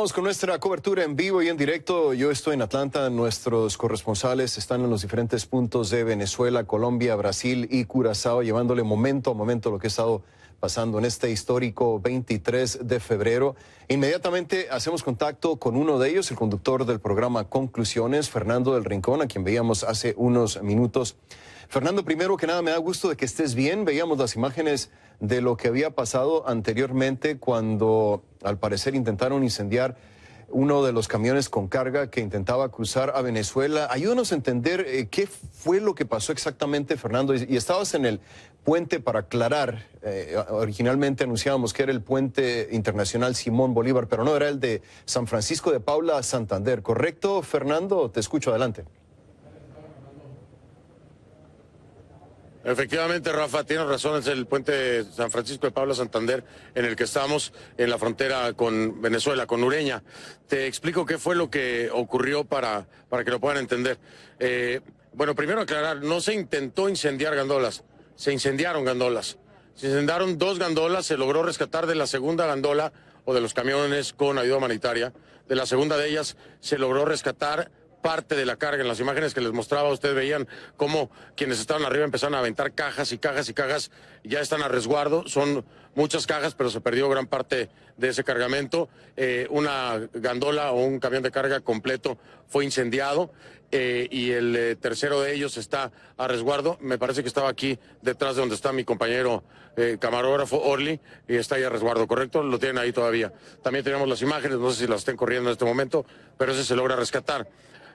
Continuamos con nuestra cobertura en vivo y en directo. Yo estoy en Atlanta. Nuestros corresponsales están en los diferentes puntos de Venezuela, Colombia, Brasil y Curazao, llevándole momento a momento lo que ha estado pasando en este histórico 23 de febrero. Inmediatamente hacemos contacto con uno de ellos, el conductor del programa Conclusiones, Fernando del Rincón, a quien veíamos hace unos minutos. Fernando, primero que nada, me da gusto de que estés bien. Veíamos las imágenes de lo que había pasado anteriormente cuando, al parecer, intentaron incendiar uno de los camiones con carga que intentaba cruzar a Venezuela. Ayúdanos a entender qué fue lo que pasó exactamente, Fernando. Y estabas en el puente, para aclarar. Originalmente anunciábamos que era el puente internacional Simón Bolívar, pero no, era el de San Francisco de Paula a Santander. ¿Correcto, Fernando? Te escucho, adelante. Efectivamente, Rafa, tienes razón, es el puente San Francisco de Paula Santander en el que estamos en la frontera con Venezuela, con Ureña. Te explico qué fue lo que ocurrió para que lo puedan entender. Bueno, primero aclarar, no se intentó incendiar gandolas, se incendiaron gandolas. Se incendiaron 2 gandolas, se logró rescatar de la segunda gandola o de los camiones con ayuda humanitaria. De la segunda de ellas se logró rescatar parte de la carga. En las imágenes que les mostraba, ustedes veían cómo quienes estaban arriba empezaron a aventar cajas y cajas y cajas. Ya están a resguardo, son muchas cajas, pero se perdió gran parte de ese cargamento. Una gandola o un camión de carga completo fue incendiado y el tercero de ellos está a resguardo. Me parece que estaba aquí detrás de donde está mi compañero camarógrafo Orly, y está ahí a resguardo, ¿correcto? Lo tienen ahí todavía. También tenemos las imágenes, no sé si las estén corriendo en este momento, pero ese se logra rescatar.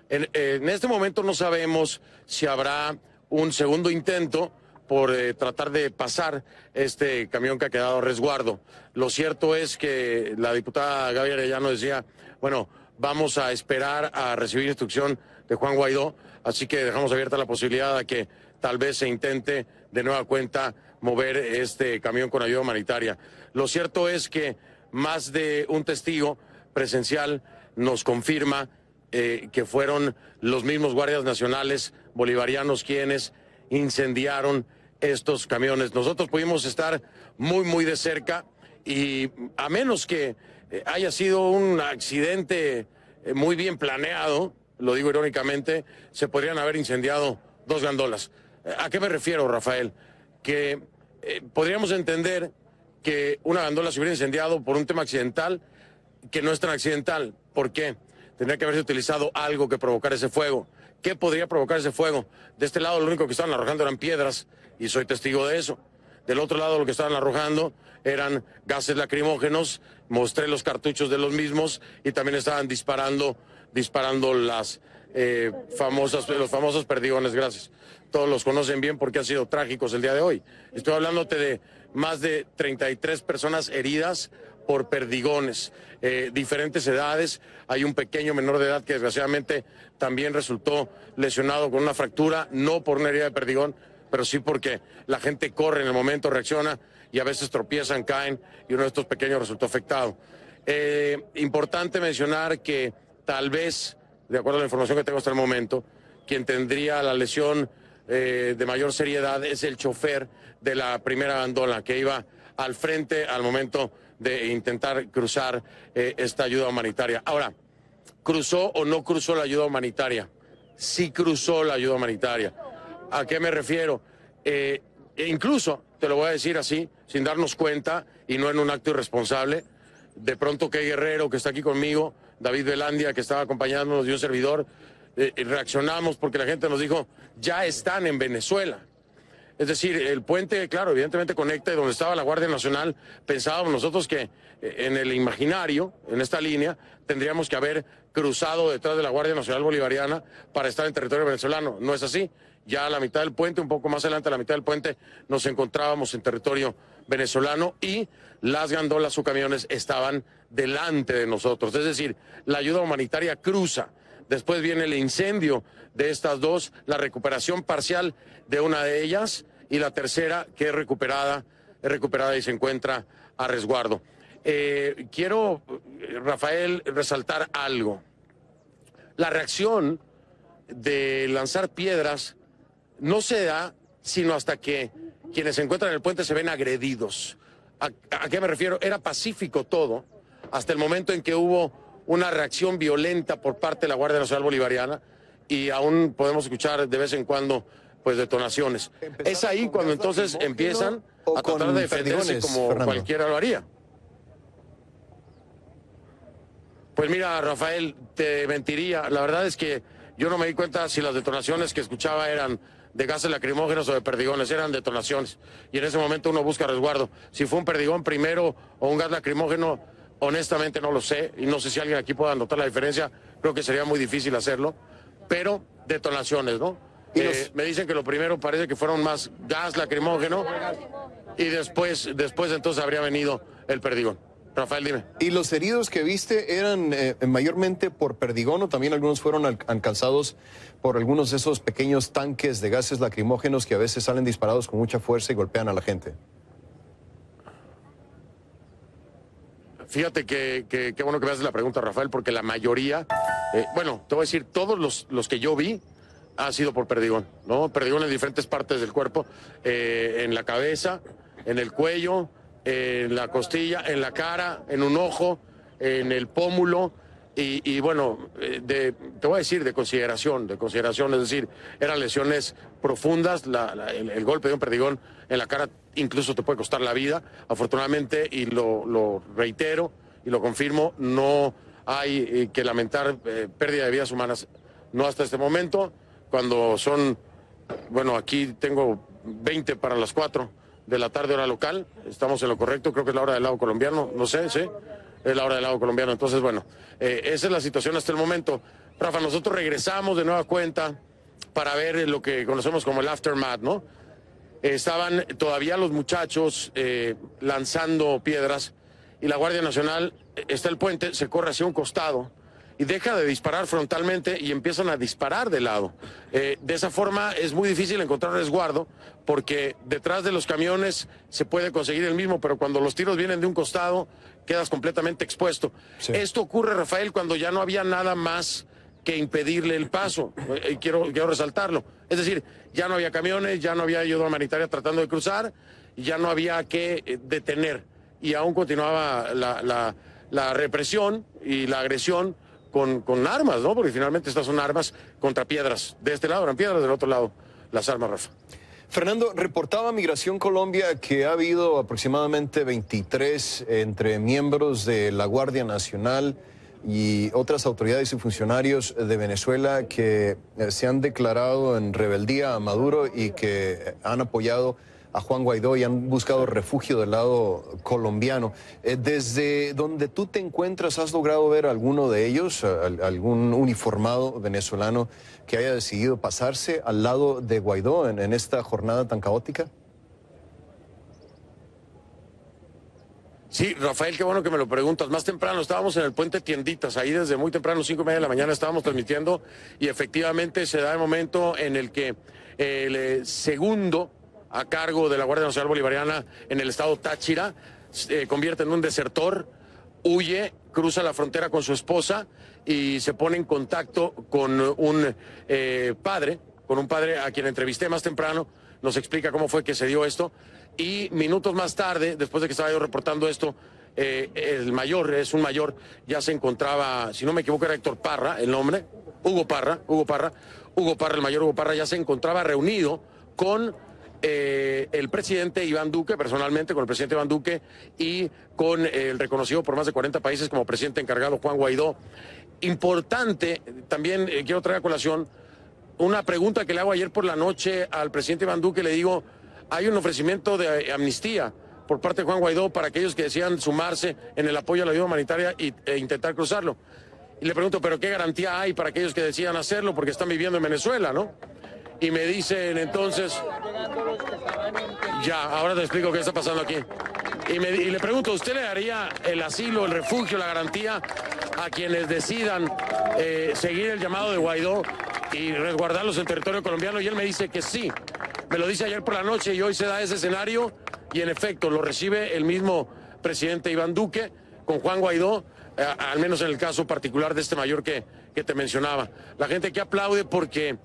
En este momento no sabemos si habrá un segundo intento por tratar de pasar este camión que ha quedado a resguardo. Lo cierto es que la diputada Gaby Arellano decía, bueno, vamos a esperar a recibir instrucción de Juan Guaidó, así que dejamos abierta la posibilidad de que tal vez se intente de nueva cuenta mover este camión con ayuda humanitaria. Lo cierto es que más de un testigo presencial nos confirma que fueron los mismos guardias nacionales bolivarianos quienes incendiaron estos camiones. Nosotros pudimos estar muy de cerca y a menos que haya sido un accidente muy bien planeado, lo digo irónicamente, se podrían haber incendiado 2 gandolas. ¿A qué me refiero, Rafael? Que podríamos entender que una gandola se hubiera incendiado por un tema accidental, que no es tan accidental. ¿Por qué? Tendría que haberse utilizado algo que provocara ese fuego. ¿Qué podría provocar ese fuego? De este lado lo único que estaban arrojando eran piedras, y soy testigo de eso. Del otro lado lo que estaban arrojando eran gases lacrimógenos, mostré los cartuchos de los mismos, y también estaban disparando los famosos perdigones, gracias. Todos los conocen bien porque han sido trágicos el día de hoy. Estoy hablándote de más de 33 personas heridas por perdigones, diferentes edades. Hay un pequeño menor de edad que desgraciadamente también resultó lesionado con una fractura, no por una herida de perdigón, pero sí porque la gente corre en el momento, reacciona y a veces tropiezan, caen, y uno de estos pequeños resultó afectado. Importante mencionar que tal vez, de acuerdo a la información que tengo hasta el momento, quien tendría la lesión de mayor seriedad es el chofer de la primera gandola que iba al frente al momento de intentar cruzar esta ayuda humanitaria. Ahora, ¿cruzó o no cruzó la ayuda humanitaria? Sí cruzó la ayuda humanitaria. ¿A qué me refiero? Incluso, te lo voy a decir así, sin darnos cuenta y no en un acto irresponsable, de pronto que Guerrero, que está aquí conmigo, David Velandia, que estaba acompañándonos, y un servidor, reaccionamos porque la gente nos dijo, ya están en Venezuela. Es decir, el puente, claro, evidentemente conecta, y donde estaba la Guardia Nacional, pensábamos nosotros que en el imaginario, en esta línea, tendríamos que haber cruzado detrás de la Guardia Nacional Bolivariana para estar en territorio venezolano. No es así. Ya a la mitad del puente, un poco más adelante, a la mitad del puente, nos encontrábamos en territorio venezolano y las gandolas o camiones estaban delante de nosotros. Es decir, la ayuda humanitaria cruza. Después viene el incendio de estas 2, la recuperación parcial de una de ellas y la tercera que es recuperada y se encuentra a resguardo. Quiero, Rafael, resaltar algo. La reacción de lanzar piedras no se da sino hasta que quienes se encuentran en el puente se ven agredidos. ¿A qué me refiero? Era pacífico todo hasta el momento en que hubo una reacción violenta por parte de la Guardia Nacional Bolivariana y aún podemos escuchar de vez en cuando pues detonaciones. Es ahí cuando entonces empiezan a tratar de defenderse como Fernando. Cualquiera lo haría. Pues mira, Rafael, te mentiría. La verdad es que yo no me di cuenta si las detonaciones que escuchaba eran de gases lacrimógenos o de perdigones, eran detonaciones. Y en ese momento uno busca resguardo. Si fue un perdigón primero o un gas lacrimógeno, honestamente no lo sé. Y no sé si alguien aquí pueda notar la diferencia. Creo que sería muy difícil hacerlo. Pero detonaciones, ¿no? Me dicen que lo primero parece que fueron más gas lacrimógeno y después entonces habría venido el perdigón. Rafael, dime. ¿Y los heridos que viste eran mayormente por perdigón o también algunos fueron alcanzados por algunos de esos pequeños tanques de gases lacrimógenos que a veces salen disparados con mucha fuerza y golpean a la gente? Fíjate que qué bueno que me haces la pregunta, Rafael, porque la mayoría, bueno, te voy a decir, todos los que yo vi ha sido por perdigón, ¿no? Perdigón en diferentes partes del cuerpo, en la cabeza, en el cuello, en la costilla, en la cara, en un ojo, en el pómulo y bueno, te voy a decir de consideración, es decir, eran lesiones profundas, el golpe de un perdigón en la cara incluso te puede costar la vida. Afortunadamente, y lo reitero y lo confirmo, no hay que lamentar pérdida de vidas humanas, no hasta este momento, cuando son, bueno, aquí tengo 20 para las 4 de la tarde hora local, estamos en lo correcto, creo que es la hora del lado colombiano, no sé, sí, es la hora del lado colombiano, entonces bueno, esa es la situación hasta el momento. Rafa, nosotros regresamos de nueva cuenta para ver lo que conocemos como el aftermath, ¿no? Estaban todavía los muchachos lanzando piedras y la Guardia Nacional, está el puente, se corre hacia un costado y deja de disparar frontalmente y empiezan a disparar de lado. De esa forma es muy difícil encontrar resguardo porque detrás de los camiones se puede conseguir el mismo, pero cuando los tiros vienen de un costado quedas completamente expuesto. Sí. Esto ocurre, Rafael, cuando ya no había nada más que impedirle el paso. Quiero resaltarlo. Es decir, ya no había camiones, ya no había ayuda humanitaria tratando de cruzar, y ya no había que detener. Y aún continuaba la represión y la agresión con armas, ¿no? Porque finalmente estas son armas contra piedras. De este lado eran piedras, del otro lado las armas, Rafa. Fernando, reportaba Migración Colombia que ha habido aproximadamente 23 entre miembros de la Guardia Nacional y otras autoridades y funcionarios de Venezuela que se han declarado en rebeldía a Maduro y que han apoyado a Juan Guaidó y han buscado refugio del lado colombiano. Desde donde tú te encuentras, ¿has logrado ver a alguno de ellos, algún uniformado venezolano que haya decidido pasarse al lado de Guaidó en esta jornada tan caótica? Sí, Rafael, qué bueno que me lo preguntas. Más temprano estábamos en el puente Tienditas, ahí desde muy temprano, 5:30 de la mañana estábamos transmitiendo y efectivamente se da el momento en el que el segundo a cargo de la Guardia Nacional Bolivariana en el estado Táchira se convierte en un desertor, huye, cruza la frontera con su esposa y se pone en contacto con un padre a quien entrevisté más temprano, nos explica cómo fue que se dio esto. Y minutos más tarde, después de que estaba yo reportando esto, el mayor, es un mayor, ya se encontraba, si no me equivoco era Héctor Parra, el nombre, Hugo Parra, el mayor Hugo Parra ya se encontraba reunido con el presidente Iván Duque, personalmente con el presidente Iván Duque y con el reconocido por más de 40 países como presidente encargado Juan Guaidó. Importante, también quiero traer a colación una pregunta que le hago ayer por la noche al presidente Iván Duque, le digo, hay un ofrecimiento de amnistía por parte de Juan Guaidó para aquellos que decían sumarse en el apoyo a la ayuda humanitaria e intentar cruzarlo. Y le pregunto, ¿pero qué garantía hay para aquellos que decidan hacerlo porque están viviendo en Venezuela, no? Y me dicen entonces, ya, ahora te explico qué está pasando aquí. Y le pregunto, ¿usted le daría el asilo, el refugio, la garantía a quienes decidan seguir el llamado de Guaidó y resguardarlos en territorio colombiano? Y él me dice que sí. Me lo dice ayer por la noche y hoy se da ese escenario y en efecto lo recibe el mismo presidente Iván Duque con Juan Guaidó, al menos en el caso particular de este mayor que te mencionaba. La gente que aplaude porque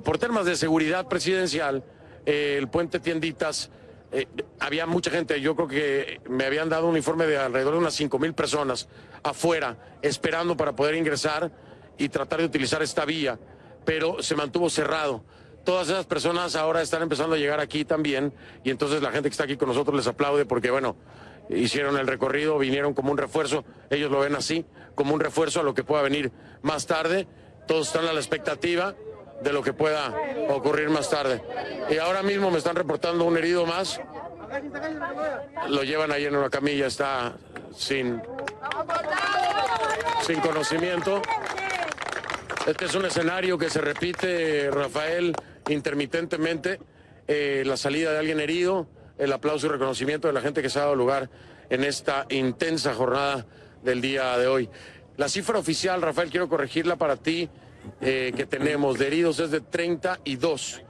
por temas de seguridad presidencial el puente Tienditas había mucha gente, yo creo que me habían dado un informe de alrededor de unas 5,000 personas afuera esperando para poder ingresar y tratar de utilizar esta vía, pero se mantuvo cerrado. Todas esas personas ahora están empezando a llegar aquí también y entonces la gente que está aquí con nosotros les aplaude porque, bueno, hicieron el recorrido, vinieron como un refuerzo, ellos lo ven así, como un refuerzo a lo que pueda venir más tarde. Todos están a la expectativa de lo que pueda ocurrir más tarde. Y ahora mismo me están reportando un herido más. Lo llevan ahí en una camilla, está sin conocimiento. Este es un escenario que se repite, Rafael, intermitentemente. La salida de alguien herido, el aplauso y reconocimiento de la gente que se ha dado lugar en esta intensa jornada del día de hoy. La cifra oficial, Rafael, quiero corregirla para ti, que tenemos de heridos es de 32.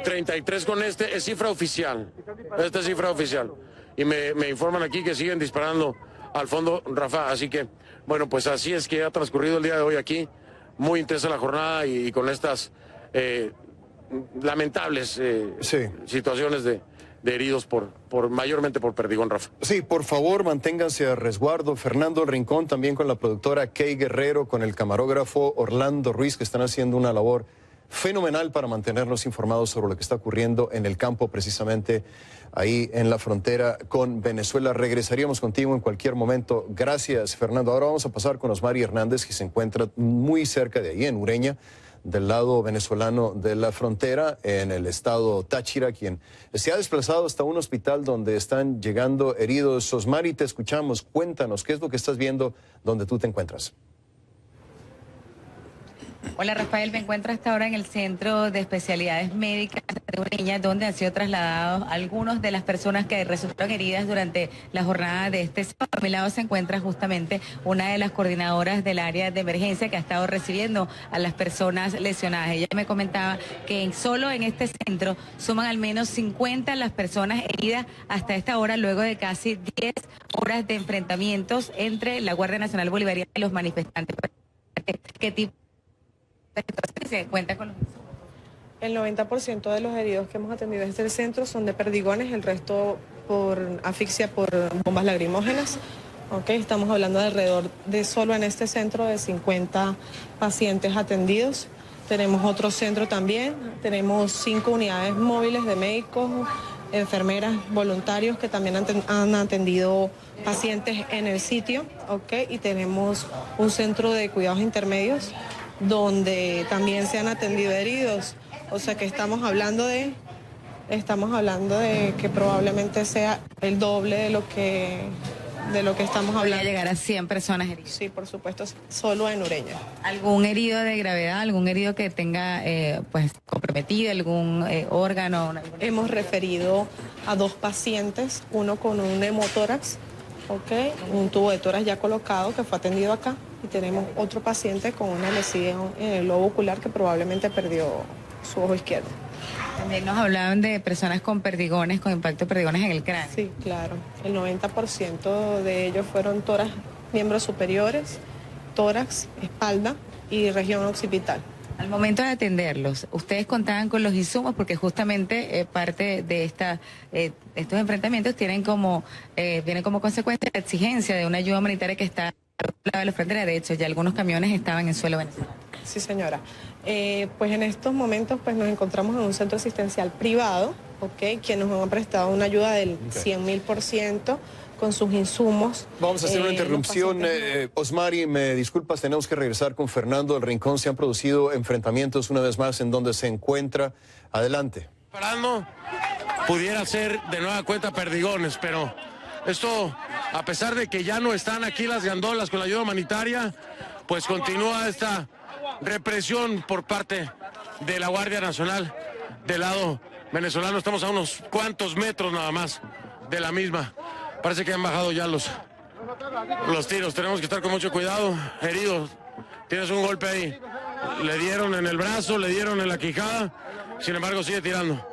33 con este, es cifra oficial. Esta es cifra oficial. Y me informan aquí que siguen disparando al fondo, Rafa. Así que, bueno, pues así es que ha transcurrido el día de hoy aquí. Muy intensa la jornada y con estas lamentables situaciones de heridos mayormente por perdigón, Rafa. Sí, por favor, manténganse a resguardo. Fernando Rincón, también con la productora Kay Guerrero, con el camarógrafo Orlando Ruiz, que están haciendo una labor fenomenal para mantenernos informados sobre lo que está ocurriendo en el campo, precisamente ahí en la frontera con Venezuela. Regresaríamos contigo en cualquier momento. Gracias, Fernando. Ahora vamos a pasar con Osmari Hernández, que se encuentra muy cerca de ahí, en Ureña, del lado venezolano de la frontera, en el estado Táchira, quien se ha desplazado hasta un hospital donde están llegando heridos. Osmari, te escuchamos. Cuéntanos, ¿qué es lo que estás viendo donde tú te encuentras? Hola, Rafael, me encuentro hasta ahora en el Centro de Especialidades Médicas de Ureña, donde han sido trasladados algunos de las personas que resultaron heridas durante la jornada de este sábado. A mi lado se encuentra justamente una de las coordinadoras del área de emergencia que ha estado recibiendo a las personas lesionadas. Ella me comentaba que solo en este centro suman al menos 50 las personas heridas hasta esta hora, luego de casi 10 horas de enfrentamientos entre la Guardia Nacional Bolivariana y los manifestantes. ¿Qué tipo se cuenta con los insumos? El 90% de los heridos que hemos atendido en este centro son de perdigones, el resto por asfixia por bombas lacrimógenas. Okay, estamos hablando de alrededor de solo en este centro de 50 pacientes atendidos. Tenemos otro centro también, tenemos 5 unidades móviles de médicos, enfermeras, voluntarios que también han atendido pacientes en el sitio, okay, y tenemos un centro de cuidados intermedios donde también se han atendido heridos, o sea que estamos hablando de que probablemente sea el doble de lo que estamos hablando. ¿Podría llegar a 100 personas heridas? Sí, por supuesto, solo en Ureña. ¿Algún herido de gravedad, algún herido que tenga pues comprometido algún órgano? Hemos referido a 2 pacientes, uno con un hemotórax, okay, un tubo de tórax ya colocado que fue atendido acá, y tenemos otro paciente con una lesión en el lobo ocular que probablemente perdió su ojo izquierdo. También nos hablaban de personas con perdigones, con impacto de perdigones en el cráneo. Sí, claro. El 90% de ellos fueron tórax, miembros superiores, tórax, espalda y región occipital. Al momento de atenderlos, ¿ustedes contaban con los insumos? Porque justamente parte de estos enfrentamientos vienen como consecuencia la exigencia de una ayuda humanitaria que está al otro lado de la frontera. De hecho, ya algunos camiones estaban en suelo venezolano. Sí, señora. Pues en estos momentos pues nos encontramos en un centro asistencial privado, okay, quienes nos han prestado una ayuda del 100.000% con sus insumos. Vamos a hacer una interrupción. Osmari, me disculpas, tenemos que regresar con Fernando del Rincón. Se han producido enfrentamientos una vez más en donde se encuentra. Adelante. Parando, pudiera ser de nueva cuenta perdigones, pero esto, a pesar de que ya no están aquí las gandolas con la ayuda humanitaria, pues continúa esta represión por parte de la Guardia Nacional del lado venezolano. Estamos a unos cuantos metros nada más de la misma. Parece que han bajado ya los tiros. Tenemos que estar con mucho cuidado. Heridos, tienes un golpe ahí. Le dieron en el brazo, le dieron en la quijada. Sin embargo, sigue tirando.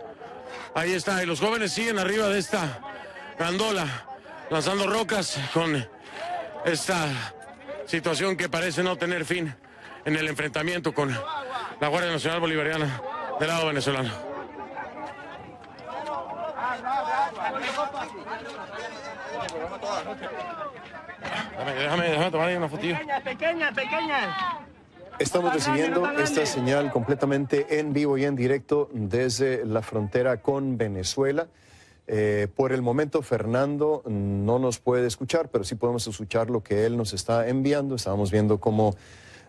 Ahí está. Y los jóvenes siguen arriba de esta gandola, lanzando rocas con esta situación que parece no tener fin en el enfrentamiento con la Guardia Nacional Bolivariana del lado venezolano. Déjame tomar ahí una fotito. Pequeña. Estamos recibiendo esta señal completamente en vivo y en directo desde la frontera con Venezuela. Por el momento, Fernando no nos puede escuchar, pero sí podemos escuchar lo que él nos está enviando. Estábamos viendo cómo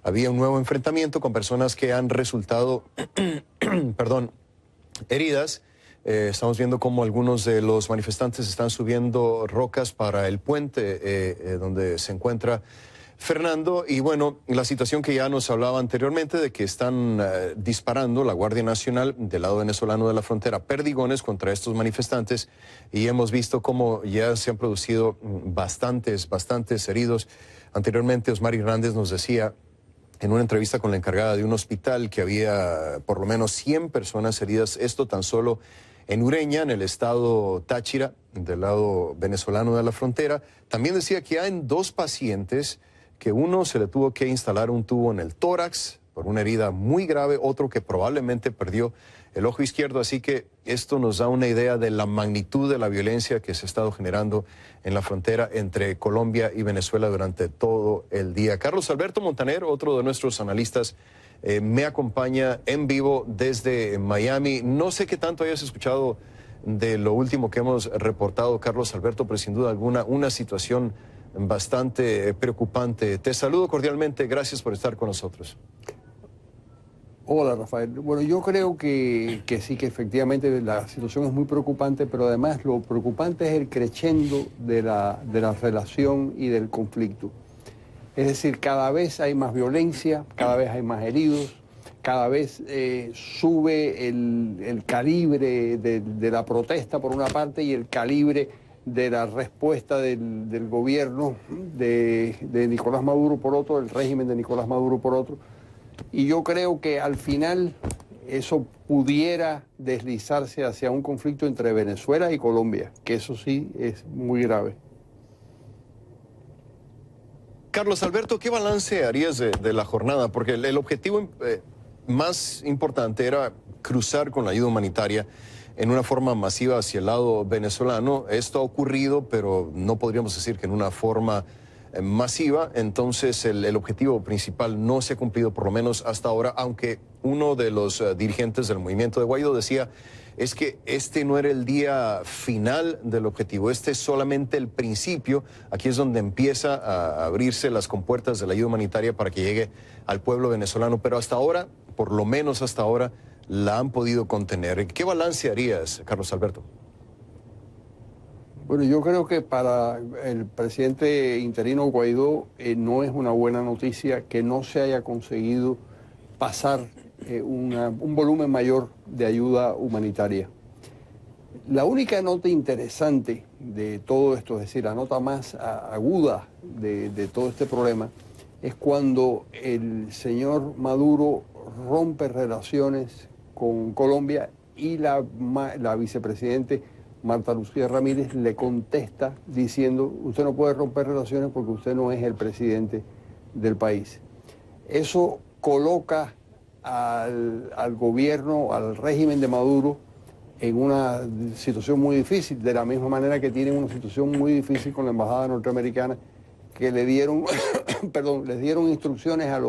había un nuevo enfrentamiento con personas que han resultado, heridas. Estamos viendo cómo algunos de los manifestantes están subiendo rocas para el puente donde se encuentra Fernando. Y bueno, la situación que ya nos hablaba anteriormente de que están disparando la Guardia Nacional del lado venezolano de la frontera perdigones contra estos manifestantes, y hemos visto cómo ya se han producido bastantes heridos. Anteriormente Osmar Hernández nos decía en una entrevista con la encargada de un hospital que había por lo menos 100 personas heridas, esto tan solo en Ureña, en el estado Táchira, del lado venezolano de la frontera. También decía que hay 2 pacientes que uno se le tuvo que instalar un tubo en el tórax por una herida muy grave, otro que probablemente perdió el ojo izquierdo. Así que esto nos da una idea de la magnitud de la violencia que se ha estado generando en la frontera entre Colombia y Venezuela durante todo el día. Carlos Alberto Montaner, otro de nuestros analistas, me acompaña en vivo desde Miami. No sé qué tanto hayas escuchado de lo último que hemos reportado, Carlos Alberto, pero sin duda alguna una situación bastante preocupante. Te saludo cordialmente, gracias por estar con nosotros. Hola, Rafael. Bueno, yo creo que sí, que efectivamente la situación es muy preocupante, pero además lo preocupante es el crescendo de la relación y del conflicto. Es decir, cada vez hay más violencia, cada vez hay más heridos, cada vez sube el calibre de la protesta por una parte y el calibre de la respuesta del gobierno de Nicolás Maduro por otro, el régimen de Nicolás Maduro por otro. Y yo creo que al final eso pudiera deslizarse hacia un conflicto entre Venezuela y Colombia, que eso sí es muy grave. Carlos Alberto, ¿qué balance harías de la jornada? Porque el objetivo más importante era cruzar con la ayuda humanitaria en una forma masiva hacia el lado venezolano. Esto ha ocurrido, pero no podríamos decir que en una forma masiva. Entonces el objetivo principal no se ha cumplido, por lo menos hasta ahora, aunque uno de los dirigentes del movimiento de Guaidó decía es que este no era el día final del objetivo, este es solamente el principio. Aquí es donde empieza a abrirse las compuertas de la ayuda humanitaria para que llegue al pueblo venezolano, pero hasta ahora, por lo menos hasta ahora, la han podido contener. ¿Qué balance harías, Carlos Alberto? Bueno, yo creo que para el presidente interino Guaidó no es una buena noticia que no se haya conseguido pasar un volumen mayor de ayuda humanitaria. La única nota interesante de todo esto, es decir, la nota más aguda de todo este problema, es cuando el señor Maduro rompe relaciones con Colombia y la vicepresidente Marta Lucía Ramírez le contesta diciendo: usted no puede romper relaciones porque usted no es el presidente del país. Eso coloca al gobierno, al régimen de Maduro, en una situación muy difícil, de la misma manera que tienen una situación muy difícil con la embajada norteamericana, que le dieron, les dieron instrucciones a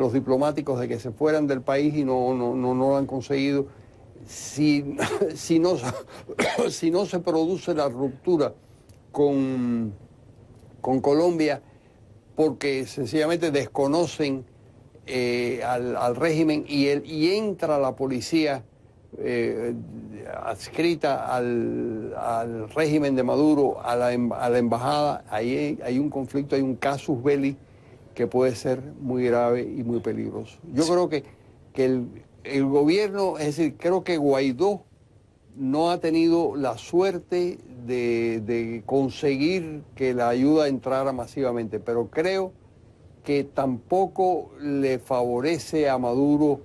los diplomáticos de que se fueran del país y no lo han conseguido. Si no se produce la ruptura con Colombia, porque sencillamente desconocen al régimen y entra la policía adscrita al régimen de Maduro, a la embajada, ahí hay un conflicto, hay un casus belli que puede ser muy grave y muy peligroso. Yo creo que el gobierno, es decir, creo que Guaidó no ha tenido la suerte de conseguir que la ayuda entrara masivamente, pero creo que tampoco le favorece a Maduro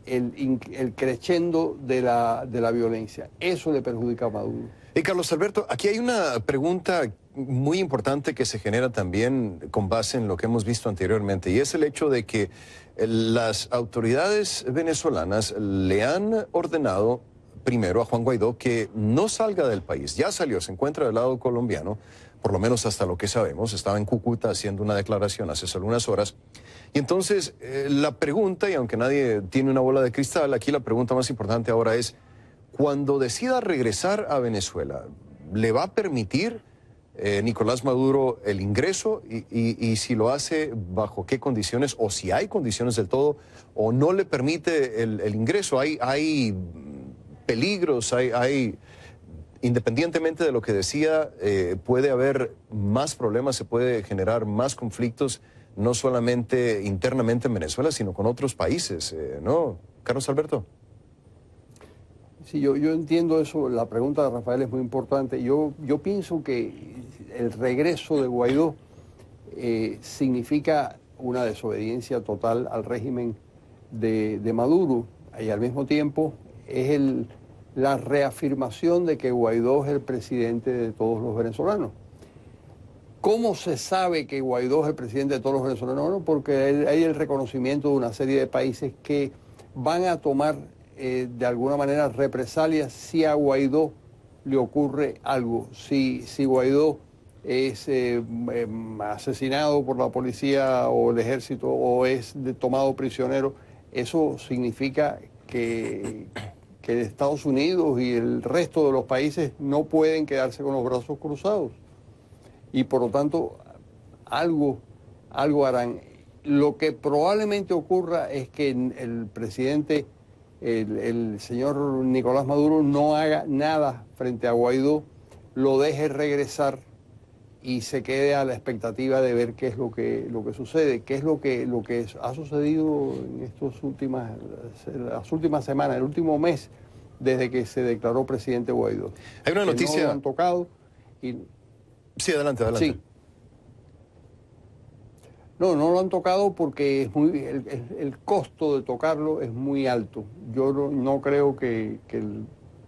el crescendo de la violencia. Eso le perjudica a Maduro. Y Carlos Alberto, aquí hay una pregunta muy importante que se genera también con base en lo que hemos visto anteriormente, y es el hecho de que las autoridades venezolanas le han ordenado primero a Juan Guaidó que no salga del país. Ya salió, se encuentra del lado colombiano, por lo menos hasta lo que sabemos. Estaba en Cúcuta haciendo una declaración hace solo unas horas. Y entonces la pregunta, y aunque nadie tiene una bola de cristal, aquí la pregunta más importante ahora es, cuando decida regresar a Venezuela, ¿le va a permitir Nicolás Maduro el ingreso? Y si lo hace, ¿bajo qué condiciones? O si hay condiciones del todo, o no le permite el ingreso. Hay peligros, independientemente de lo que decía, puede haber más problemas, se puede generar más conflictos, no solamente internamente en Venezuela, sino con otros países, ¿no, Carlos Alberto? Sí, yo entiendo eso. La pregunta de Rafael es muy importante. Yo pienso que el regreso de Guaidó significa una desobediencia total al régimen de Maduro, y al mismo tiempo es la reafirmación de que Guaidó es el presidente de todos los venezolanos. ¿Cómo se sabe que Guaidó es el presidente de todos los venezolanos? Bueno, porque hay el reconocimiento de una serie de países que van a tomar de alguna manera represalias si a Guaidó le ocurre algo. Si Guaidó es asesinado por la policía o el ejército o es tomado prisionero, eso significa que Estados Unidos y el resto de los países no pueden quedarse con los brazos cruzados. Y por lo tanto, algo harán. Lo que probablemente ocurra es que el presidente, el señor Nicolás Maduro, no haga nada frente a Guaidó, lo deje regresar y se quede a la expectativa de ver qué es lo que sucede, qué es lo que ha sucedido en las últimas semanas, el último mes, desde que se declaró presidente Guaidó. Hay una noticia. No lo han tocado y... Sí, adelante. Sí. No lo han tocado porque el costo de tocarlo es muy alto. Yo no creo que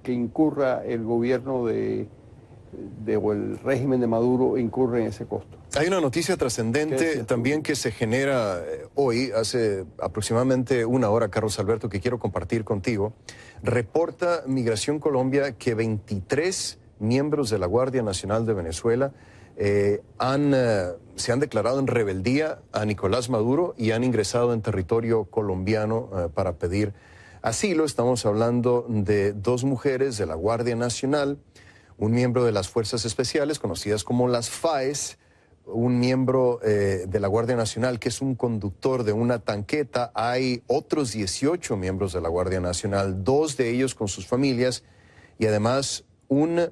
incurra el gobierno o el régimen de Maduro incurre en ese costo. Hay una noticia trascendente también que se genera hoy, hace aproximadamente una hora, Carlos Alberto, que quiero compartir contigo. Reporta Migración Colombia que 23 miembros de la Guardia Nacional de Venezuela se han declarado en rebeldía a Nicolás Maduro y han ingresado en territorio colombiano para pedir asilo. Estamos hablando de 2 mujeres de la Guardia Nacional, un miembro de las Fuerzas Especiales, conocidas como las FAES, un miembro de la Guardia Nacional que es un conductor de una tanqueta. Hay otros 18 miembros de la Guardia Nacional, 2 de ellos con sus familias, y además un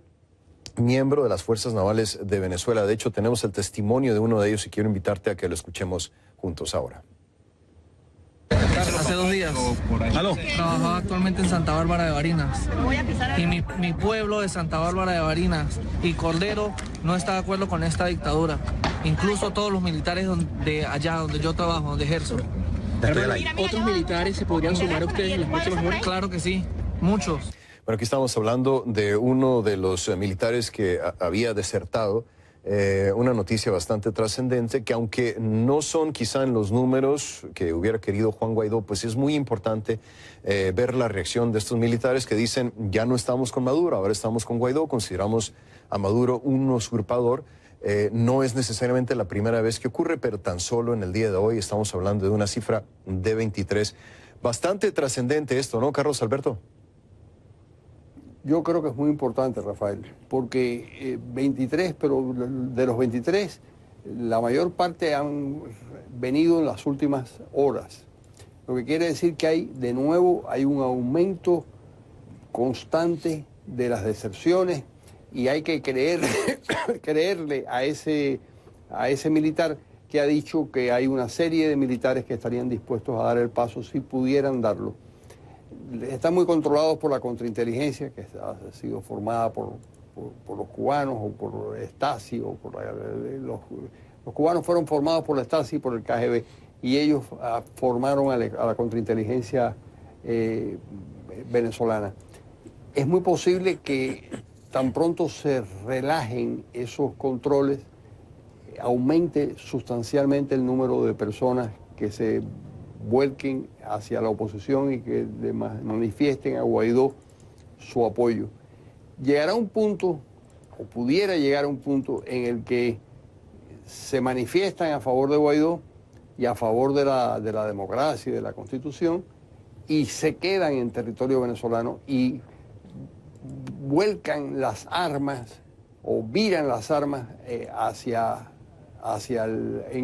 miembro de las Fuerzas Navales de Venezuela. De hecho, tenemos el testimonio de uno de ellos y quiero invitarte a que lo escuchemos juntos ahora. Hace 2 días. Trabajaba actualmente en Santa Bárbara de Barinas. Y mi pueblo de Santa Bárbara de Barinas y Cordero no está de acuerdo con esta dictadura. Incluso todos los militares de allá donde yo trabajo, donde ejerzo. ¿Otros militares se podrían sumar a ustedes en las próximas horas? Claro que sí, muchos. Bueno, aquí estamos hablando de uno de los militares que había desertado. Una noticia bastante trascendente que, aunque no son quizá en los números que hubiera querido Juan Guaidó, pues es muy importante ver la reacción de estos militares que dicen: ya no estamos con Maduro, ahora estamos con Guaidó, consideramos a Maduro un usurpador. No es necesariamente la primera vez que ocurre, pero tan solo en el día de hoy estamos hablando de una cifra de 23. Bastante trascendente esto, ¿no, Carlos Alberto? Yo creo que es muy importante, Rafael, porque 23, pero de los 23, la mayor parte han venido en las últimas horas. Lo que quiere decir que hay un aumento constante de las deserciones y hay que creerle a ese militar que ha dicho que hay una serie de militares que estarían dispuestos a dar el paso si pudieran darlo. Están muy controlados por la contrainteligencia que ha sido formada por los cubanos o por Stasi o por los cubanos fueron formados por la Stasi y por el KGB y ellos formaron a la contrainteligencia venezolana. Es muy posible que tan pronto se relajen esos controles, aumente sustancialmente el número de personas que se vuelquen hacia la oposición y que manifiesten a Guaidó su apoyo. Llegará un punto o pudiera llegar a un punto en el que se manifiestan a favor de Guaidó y a favor de la democracia y de la Constitución, y se quedan en territorio venezolano y vuelcan las armas o viran las armas en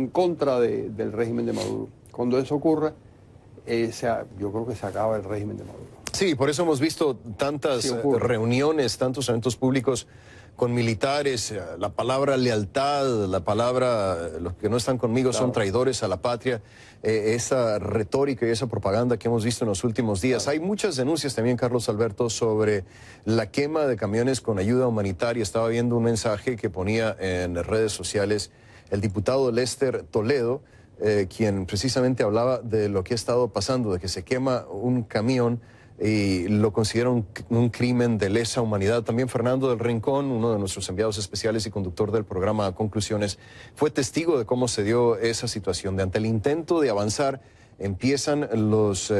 contra del régimen de Maduro. Cuando eso ocurra, yo creo que se acaba el régimen de Maduro. Sí, por eso hemos visto tantas reuniones, tantos eventos públicos con militares, la palabra lealtad, la palabra los que no están conmigo son traidores a la patria, esa retórica y esa propaganda que hemos visto en los últimos días. Hay muchas denuncias también, Carlos Alberto, sobre la quema de camiones con ayuda humanitaria. Estaba viendo un mensaje que ponía en redes sociales el diputado Lester Toledo, quien precisamente hablaba de lo que ha estado pasando, de que se quema un camión y lo considera un crimen de lesa humanidad. También Fernando del Rincón, uno de nuestros enviados especiales y conductor del programa Conclusiones, fue testigo de cómo se dio esa situación. De ante el intento de avanzar, empiezan los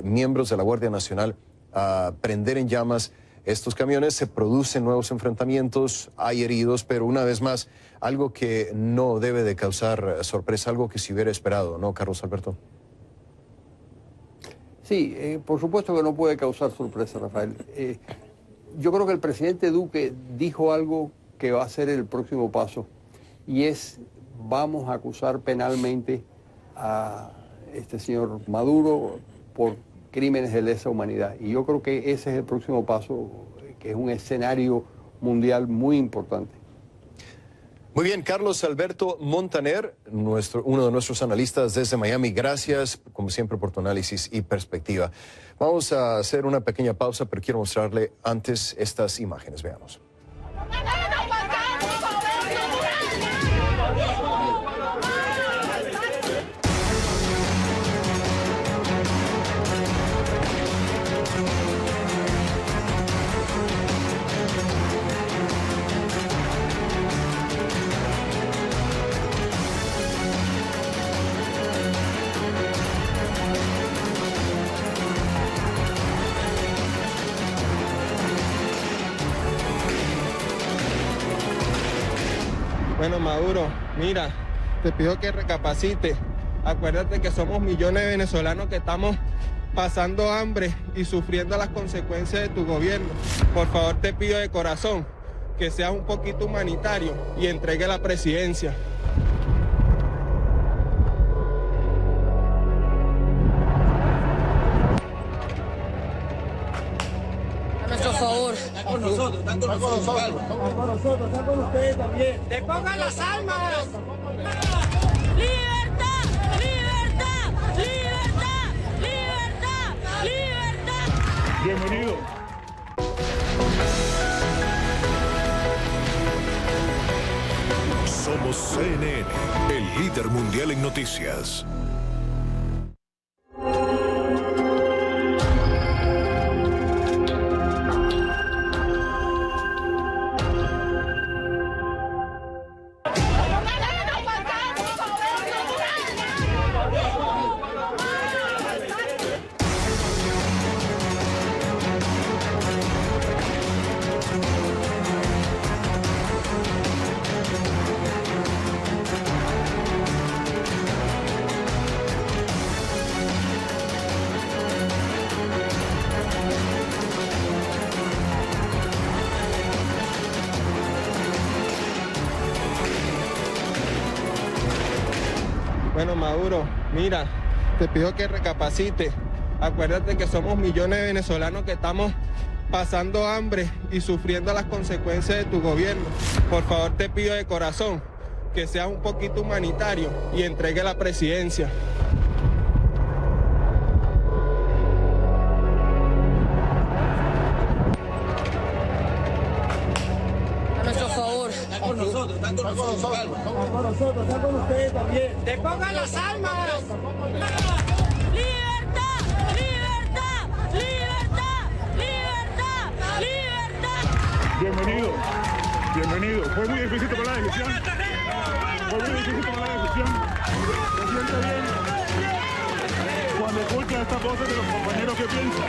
miembros de la Guardia Nacional a prender en llamas estos camiones, se producen nuevos enfrentamientos, hay heridos, pero una vez más, algo que no debe de causar sorpresa, algo que se hubiera esperado, ¿no, Carlos Alberto? Sí, por supuesto que no puede causar sorpresa, Rafael. Yo creo que el presidente Duque dijo algo que va a ser el próximo paso, y es: vamos a acusar penalmente a este señor Maduro por crímenes de lesa humanidad. Y yo creo que ese es el próximo paso, que es un escenario mundial muy importante. Muy bien, Carlos Alberto Montaner, uno de nuestros analistas desde Miami. Gracias, como siempre, por tu análisis y perspectiva. Vamos a hacer una pequeña pausa, pero quiero mostrarle antes estas imágenes. Veamos. Bueno, Maduro, mira, te pido que recapacite. Acuérdate que somos millones de venezolanos que estamos pasando hambre y sufriendo las consecuencias de tu gobierno. Por favor, te pido de corazón que seas un poquito humanitario y entregue la presidencia. A nuestro favor. Están con nosotros, están con nosotros. Están con nosotros, están con ustedes también. ¡Te pongan las armas! ¡Libertad! ¡Libertad! ¡Libertad! ¡Libertad! ¡Libertad! Bienvenido. Somos CNN, el líder mundial en noticias. Bueno, Maduro, mira, te pido que recapacite. Acuérdate que somos millones de venezolanos que estamos pasando hambre y sufriendo las consecuencias de tu gobierno. Por favor, te pido de corazón que seas un poquito humanitario y entregue la presidencia. A nuestro favor. Están con nosotros, están con nosotros. Están con nosotros, están con ustedes también. ¡Te pongan las armas! ¡Libertad! ¡Libertad! ¡Libertad! ¡Libertad! ¡Libertad! Bienvenido. Bienvenido. Fue muy difícil tomar la decisión. Fue muy difícil tomar la decisión. ¿Se siente bien? Cuando escucha estas voces de los compañeros que piensan.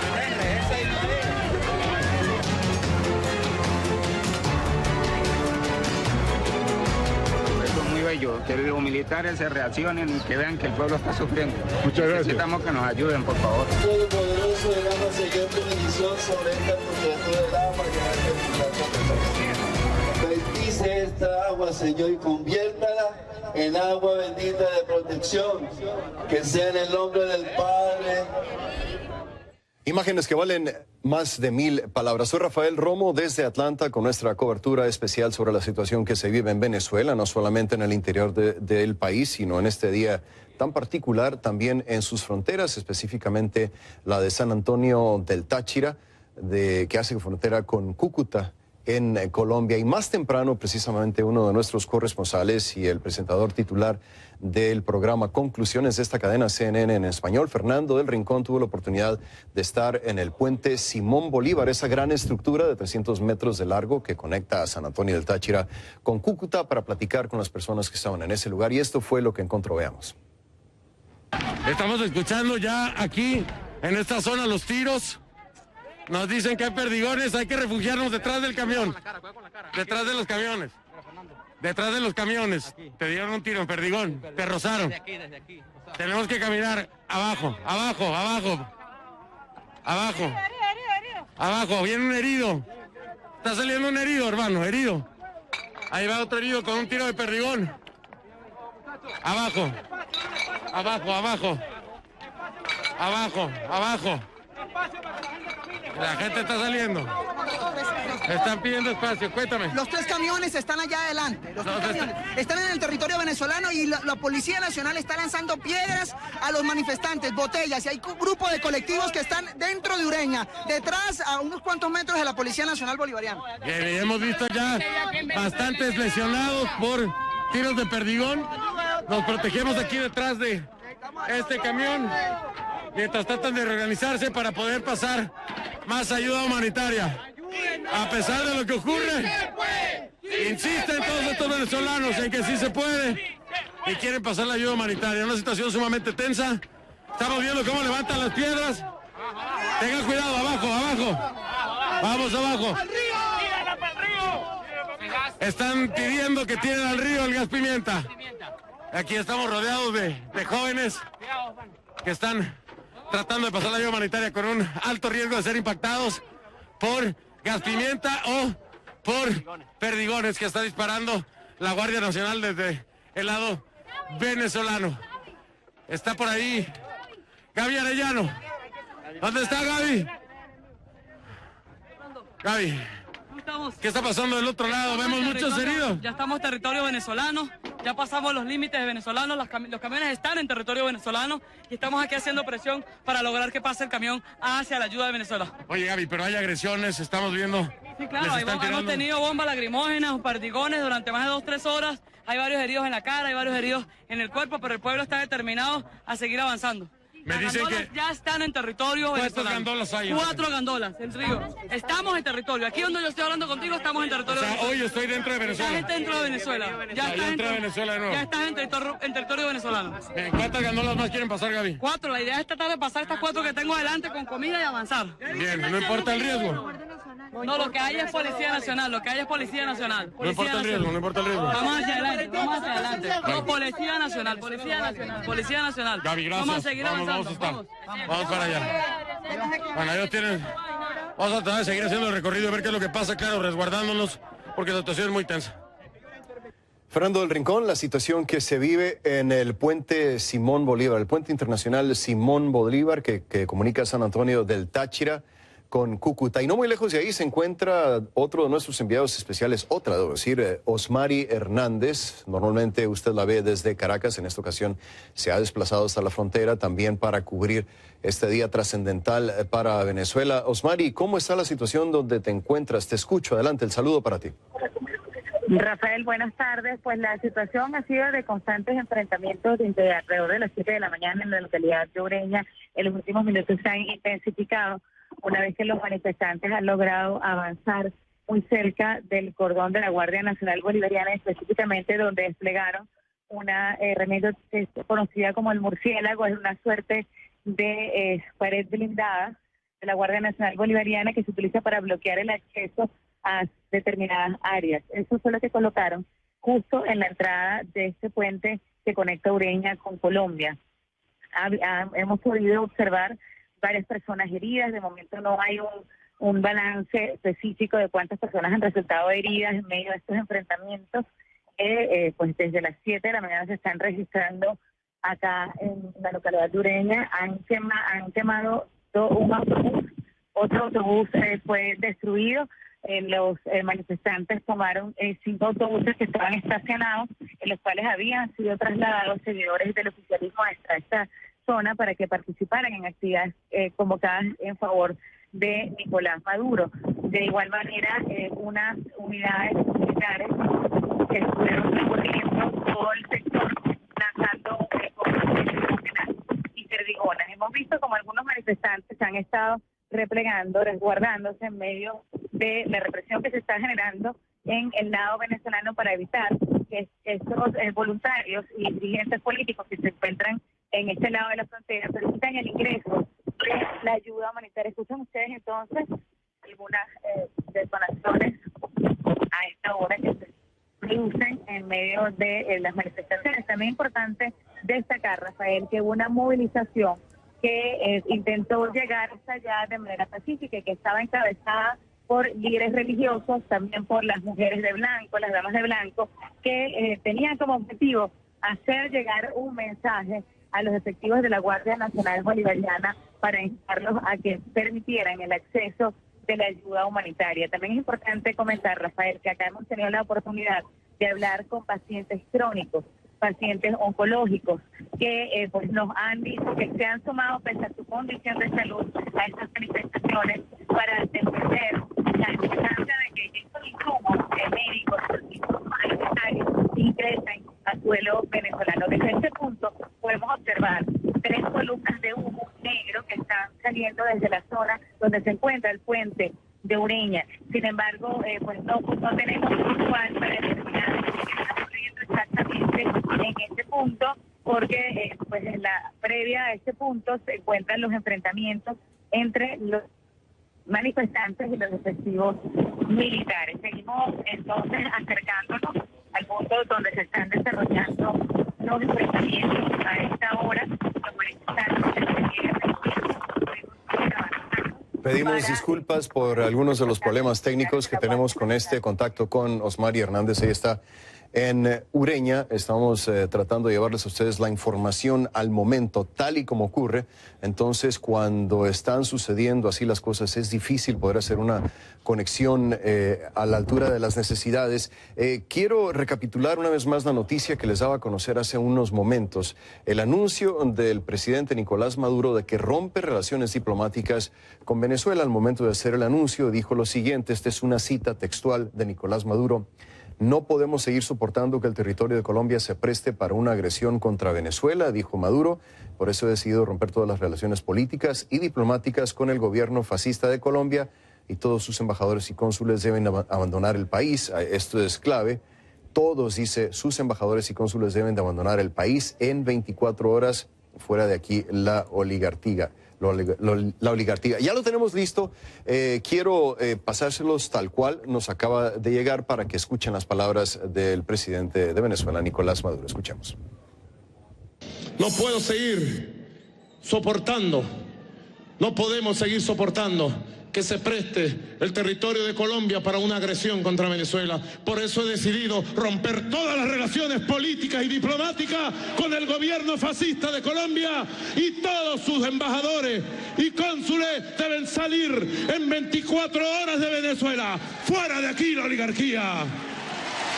digo yo, que los militares se reaccionen y que vean que el pueblo está sufriendo. Muchas gracias. Necesitamos que nos ayuden, por favor. Todopoderoso, derrama, Señor, tu bendición sobre esta temperatura del agua que bendice esta agua, Señor, y conviértala en agua bendita de protección, que sea en el nombre del Padre. Imágenes que valen más de 1000 palabras. Soy Rafael Romo desde Atlanta con nuestra cobertura especial sobre la situación que se vive en Venezuela, no solamente en el interior del país, sino en este día tan particular también en sus fronteras, específicamente la de San Antonio del Táchira, que hace frontera con Cúcuta en Colombia. Y más temprano, precisamente, uno de nuestros corresponsales y el presentador titular del programa Conclusiones de esta cadena CNN en español, Fernando del Rincón, tuvo la oportunidad de estar en el puente Simón Bolívar, esa gran estructura de 300 metros de largo que conecta a San Antonio del Táchira con Cúcuta, para platicar con las personas que estaban en ese lugar. Y esto fue lo que encontró. Veamos. Estamos escuchando ya aquí, en esta zona, los tiros. Nos dicen que hay perdigones, hay que refugiarnos detrás del camión. Detrás de los camiones. Detrás de los camiones. Te dieron un tiro en perdigón, te rozaron. Tenemos que caminar abajo, abajo, abajo. Abajo. Abajo, viene un herido. Está saliendo un herido, hermano, herido. Ahí va otro herido con un tiro de perdigón. Abajo. Abajo, abajo. Abajo, abajo. La gente está saliendo. Están pidiendo espacio, cuéntame. Los 3 camiones están allá adelante. Los 3 camiones están en el territorio venezolano y la Policía Nacional está lanzando piedras a los manifestantes, botellas. Y hay grupos de colectivos que están dentro de Ureña, detrás a unos cuantos metros de la Policía Nacional Bolivariana. Bien, y hemos visto ya bastantes lesionados por tiros de perdigón. Nos protegemos aquí detrás de este camión, mientras tratan de reorganizarse para poder pasar más ayuda humanitaria. A pesar de lo que ocurre, insisten todos estos venezolanos en que sí se puede y quieren pasar la ayuda humanitaria. Una situación sumamente tensa. Estamos viendo cómo levantan las piedras. Tengan cuidado, abajo, abajo. Vamos abajo. Están pidiendo que tiren al río el gas pimienta. Aquí estamos rodeados de jóvenes que están tratando de pasar la ayuda humanitaria con un alto riesgo de ser impactados por gas pimienta o por perdigones que está disparando la Guardia Nacional desde el lado venezolano. Está por ahí Gaby Arellano. ¿Dónde está Gaby? Gaby, ¿qué está pasando del otro lado? Vemos muchos heridos. Ya estamos en territorio venezolano, ya pasamos los límites venezolanos, los camiones están en territorio venezolano y estamos aquí haciendo presión para lograr que pase el camión hacia la ayuda de Venezuela. Oye, Gaby, pero hay agresiones, estamos viendo. Sí, claro, hemos tenido bombas lacrimógenas, perdigones durante más de 2-3 horas, hay varios heridos en la cara, hay varios heridos en el cuerpo, pero el pueblo está determinado a seguir avanzando. Me dicen que ya están en territorio venezolano. ¿Cuántas gandolas hay? 4 gandolas, el río. Estamos en territorio. Aquí donde yo estoy hablando contigo, estamos en territorio. O sea, hoy yo estoy dentro de Venezuela. Estás dentro de Venezuela. Ya estás dentro de Venezuela de nuevo. Ya estás en territorio venezolano. Bien, ¿cuántas gandolas más quieren pasar, Gaby? 4. La idea es tratar de pasar estas 4 que tengo adelante con comida y avanzar. Bien, no importa el riesgo. No, lo que hay es Policía Nacional, lo que hay es Policía Nacional. No importa el riesgo, no importa el riesgo. Vamos hacia adelante, vamos hacia adelante. No, Policía Nacional, Policía Nacional, Policía Nacional. Gaby, gracias. Vamos a seguir avanzando. Vamos para allá. Bueno, ellos tienen... Vamos a tratar de seguir haciendo el recorrido y ver qué es lo que pasa, claro, resguardándonos, porque la situación es muy tensa. Fernando del Rincón, la situación que se vive en el puente Simón Bolívar, el puente internacional Simón Bolívar que comunica San Antonio del Táchira con Cúcuta. Y no muy lejos de ahí se encuentra otro de nuestros enviados especiales, debo decir, Osmari Hernández. Normalmente usted la ve desde Caracas, en esta ocasión se ha desplazado hasta la frontera también para cubrir este día trascendental para Venezuela. Osmari, ¿cómo está la situación donde te encuentras? Te escucho, adelante, el saludo para ti. Rafael, buenas tardes. Pues la situación ha sido de constantes enfrentamientos desde alrededor de las 7 de la mañana en la localidad de Ureña. En los últimos minutos se han intensificado una vez que los manifestantes han logrado avanzar muy cerca del cordón de la Guardia Nacional Bolivariana, específicamente donde desplegaron una herramienta conocida como el murciélago. Es una suerte de pared blindada de la Guardia Nacional Bolivariana que se utiliza para bloquear el acceso a determinadas áreas. Eso fue lo que colocaron justo en la entrada de este puente que conecta Ureña con Colombia. Hemos podido observar varias personas heridas. De momento no hay un balance específico de cuántas personas han resultado heridas en medio de estos enfrentamientos. Pues desde las 7 de la mañana se están registrando acá en la localidad de Ureña. Han quemado un autobús, otro autobús fue destruido. Los manifestantes tomaron 5 autobuses que estaban estacionados, en los cuales habían sido trasladados seguidores del oficialismo hasta esta zona para que participaran en actividades convocadas en favor de Nicolás Maduro. De igual manera, unas unidades militares que estuvieron recorriendo todo el sector, lanzando y perdigonas. Hemos visto como algunos manifestantes han estado replegando, resguardándose en medio de la represión que se está generando en el lado venezolano para evitar que estos voluntarios y dirigentes políticos que se encuentran en este lado de la frontera permitan el ingreso de la ayuda humanitaria. Escuchan ustedes entonces algunas detonaciones a esta hora que se producen en medio de las manifestaciones. También es importante destacar, Rafael, que hubo una movilización que intentó llegar hasta allá de manera pacífica y que estaba encabezada por líderes religiosos, también por las mujeres de blanco, las damas de blanco, que tenían como objetivo hacer llegar un mensaje a los efectivos de la Guardia Nacional Bolivariana para instarlos a que permitieran el acceso de la ayuda humanitaria. También es importante comentar, Rafael, que acá hemos tenido la oportunidad de hablar con pacientes crónicos, pacientes oncológicos, que pues nos han dicho que se han sumado pese a su condición de salud a estas manifestaciones para entender la importancia de que estos insumos médicos, los insumos alimentarios, ingresen a suelo venezolano. Desde este punto podemos observar 3 columnas de humo negro que están saliendo desde la zona donde se encuentra el puente de Ureña. Sin embargo, pues no tenemos un visual para determinar qué está ocurriendo exactamente en este punto, porque pues en la previa a este punto se encuentran los enfrentamientos entre los manifestantes y los efectivos militares. Seguimos entonces acercándonos al punto donde se están desarrollando los enfrentamientos a esta hora. Los manifestantes pedimos disculpas por algunos de los problemas técnicos que tenemos con este contacto con Osmari Hernández. Ella está en Ureña. Estamos tratando de llevarles a ustedes la información al momento, tal y como ocurre. Entonces, cuando están sucediendo así las cosas, es difícil poder hacer una conexión a la altura de las necesidades. Quiero recapitular una vez más la noticia que les daba a conocer hace unos momentos. El anuncio del presidente Nicolás Maduro de que rompe relaciones diplomáticas con Venezuela. Al momento de hacer el anuncio, dijo lo siguiente. Esta es una cita textual de Nicolás Maduro. No podemos seguir soportando que el territorio de Colombia se preste para una agresión contra Venezuela, dijo Maduro. Por eso he decidido romper todas las relaciones políticas y diplomáticas con el gobierno fascista de Colombia y todos sus embajadores y cónsules deben abandonar el país. Esto es clave. Todos, dice, sus embajadores y cónsules deben de abandonar el país en 24 horas. Fuera de aquí la oligarquía. La oligarquía. Ya lo tenemos listo. Quiero pasárselos tal cual nos acaba de llegar para que escuchen las palabras del presidente de Venezuela, Nicolás Maduro. Escuchemos. No puedo seguir soportando, no podemos seguir soportando que se preste el territorio de Colombia para una agresión contra Venezuela. Por eso he decidido romper todas las relaciones políticas y diplomáticas con el gobierno fascista de Colombia, y todos sus embajadores y cónsules deben salir en 24 horas de Venezuela. ¡Fuera de aquí la oligarquía!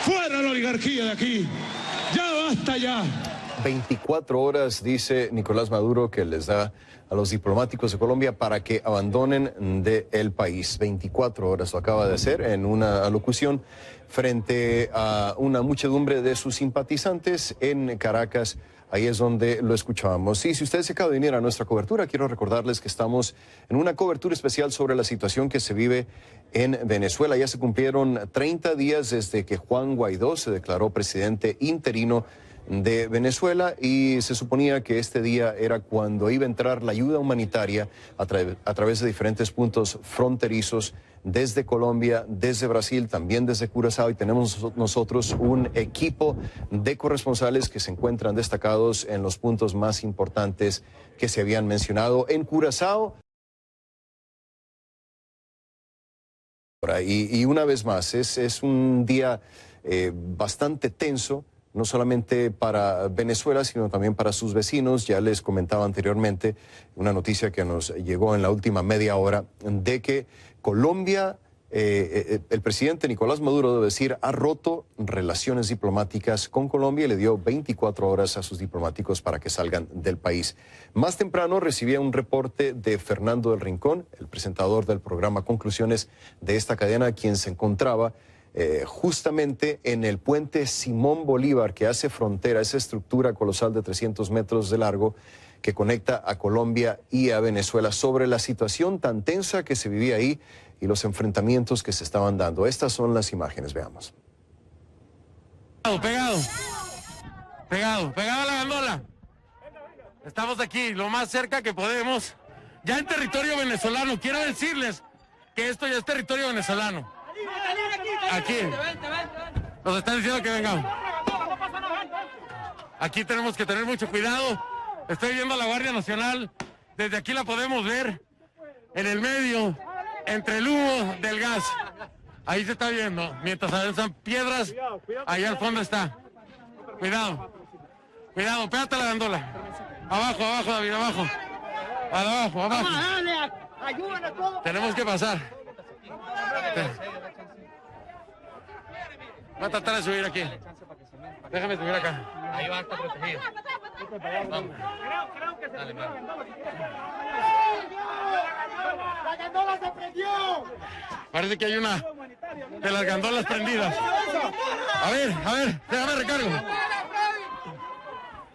¡Fuera la oligarquía de aquí! ¡Ya basta ya! 24 horas, dice Nicolás Maduro, que les da a los diplomáticos de Colombia para que abandonen el país. 24 horas lo acaba de hacer en una alocución frente a una muchedumbre de sus simpatizantes en Caracas. Ahí es donde lo escuchábamos. Sí, si ustedes se acaban de venir a nuestra cobertura, quiero recordarles que estamos en una cobertura especial sobre la situación que se vive en Venezuela. Ya se cumplieron 30 días desde que Juan Guaidó se declaró presidente interino de Venezuela, y se suponía que este día era cuando iba a entrar la ayuda humanitaria a través de diferentes puntos fronterizos desde Colombia, desde Brasil, también desde Curazao, y tenemos nosotros un equipo de corresponsales que se encuentran destacados en los puntos más importantes que se habían mencionado. En Curazao, y una vez más, es un día bastante tenso, no solamente para Venezuela, sino también para sus vecinos. Ya les comentaba anteriormente una noticia que nos llegó en la última media hora de que Colombia, el presidente Nicolás Maduro, debe decir, ha roto relaciones diplomáticas con Colombia y le dio 24 horas a sus diplomáticos para que salgan del país. Más temprano recibía un reporte de Fernando del Rincón, el presentador del programa Conclusiones de esta cadena, quien se encontraba justamente en el puente Simón Bolívar, que hace frontera, esa estructura colosal de 300 metros de largo que conecta a Colombia y a Venezuela, sobre la situación tan tensa que se vivía ahí y los enfrentamientos que se estaban dando. Estas son las imágenes, veamos. Pegado a la gandola. Estamos aquí, lo más cerca que podemos, ya en territorio venezolano. Quiero decirles que esto ya es territorio venezolano. Aquí nos están diciendo que vengamos. Aquí tenemos que tener mucho cuidado. Estoy viendo a la Guardia Nacional. Desde aquí la podemos ver en el medio, entre el humo del gas. Ahí se está viendo. Mientras avanzan piedras, allá al fondo está. Cuidado, pégate a la gandola. Abajo, David, abajo. Abajo. Tenemos que pasar. Voy a tratar de subir aquí. Déjame subir acá. Ahí va a estar protegido. Vamos. Creo que se dale, ¡la gandola se prendió! Parece que hay una de las gandolas prendidas. A ver, déjame recargo.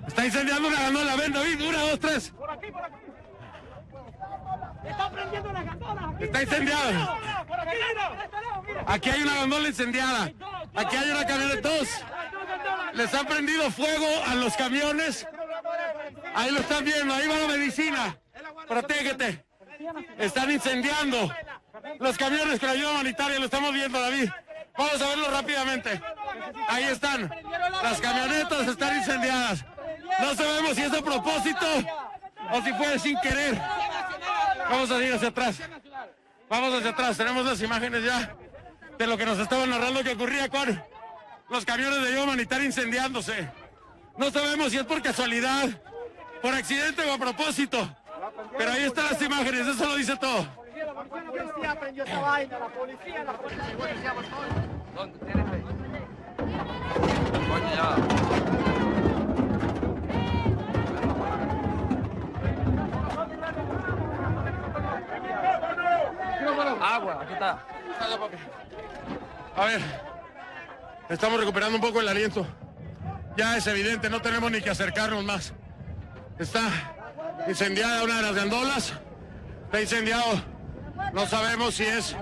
Está incendiando una gandola. Ven, David, 1, 2, 3. Por aquí. Está prendiendo una gandola. Está incendiada. Aquí hay una gandola incendiada. Aquí hay una camioneta. Les han prendido fuego a los camiones. Ahí lo están viendo. Ahí va la medicina. Protégete. Están incendiando los camiones con ayuda humanitaria. Lo estamos viendo, David. Vamos a verlo rápidamente. Ahí están. Las camionetas están incendiadas. No sabemos si es a propósito o si fue sin querer. Vamos a ir hacia atrás. Tenemos las imágenes ya de lo que nos estaban narrando que ocurría con los camiones de ayuda humanitaria incendiándose. No sabemos si es por casualidad, por accidente o a propósito. Pero ahí están las imágenes, eso lo dice todo. La policía prendió esta vaina, la policía. ¿Dónde tienes ahí? Coño, ya. Agua, aquí está. A ver, estamos recuperando un poco el aliento. Ya es evidente, no tenemos ni que acercarnos más. Está incendiada una de las gandolas. Está incendiado. No sabemos si es,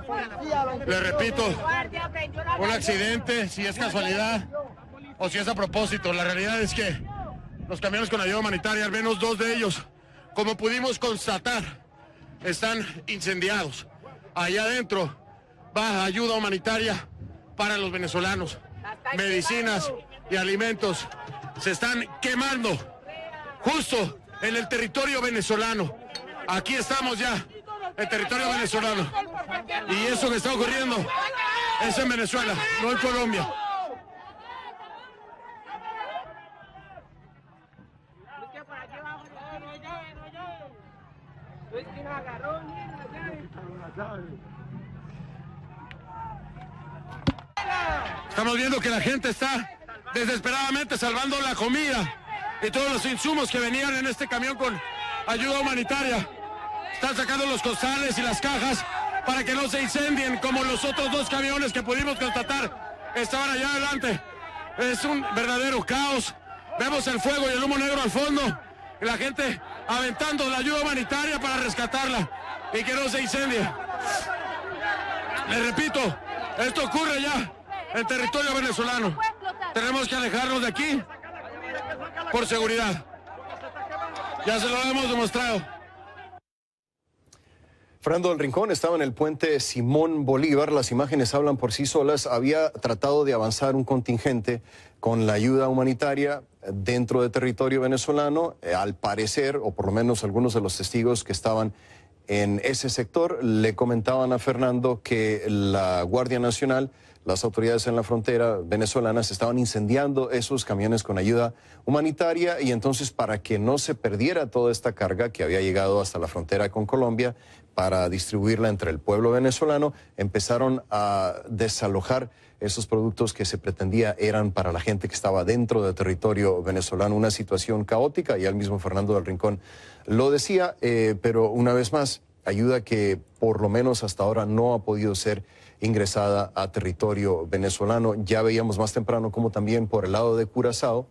le repito, un accidente, si es casualidad o si es a propósito. La realidad es que los camiones con ayuda humanitaria, al menos 2 de ellos, como pudimos constatar, están incendiados. Allá adentro va ayuda humanitaria para los venezolanos. Medicinas y alimentos se están quemando justo en el territorio venezolano. Aquí estamos ya, en territorio venezolano. Y eso que está ocurriendo es en Venezuela, no en Colombia. Estamos viendo que la gente está desesperadamente salvando la comida y todos los insumos que venían en este camión con ayuda humanitaria. Están sacando los costales y las cajas para que no se incendien como los otros 2 camiones que pudimos constatar estaban allá adelante. Es un verdadero caos. Vemos el fuego y el humo negro al fondo y la gente aventando la ayuda humanitaria para rescatarla y que no se incendie. Les repito, esto ocurre ya en territorio venezolano. Tenemos que alejarnos de aquí por seguridad. Ya se lo hemos demostrado. Fernando del Rincón estaba en el puente Simón Bolívar, las imágenes hablan por sí solas, había tratado de avanzar un contingente con la ayuda humanitaria dentro de territorio venezolano, al parecer, o por lo menos algunos de los testigos que estaban en ese sector, le comentaban a Fernando que la Guardia Nacional, las autoridades en la frontera venezolana estaban incendiando esos camiones con ayuda humanitaria y entonces para que no se perdiera toda esta carga que había llegado hasta la frontera con Colombia para distribuirla entre el pueblo venezolano, empezaron a desalojar esos productos que se pretendía eran para la gente que estaba dentro del territorio venezolano. Una situación caótica y el mismo Fernando del Rincón lo decía, pero una vez más, ayuda que por lo menos hasta ahora no ha podido ser ingresada a territorio venezolano. Ya veíamos más temprano como también por el lado de Curazao,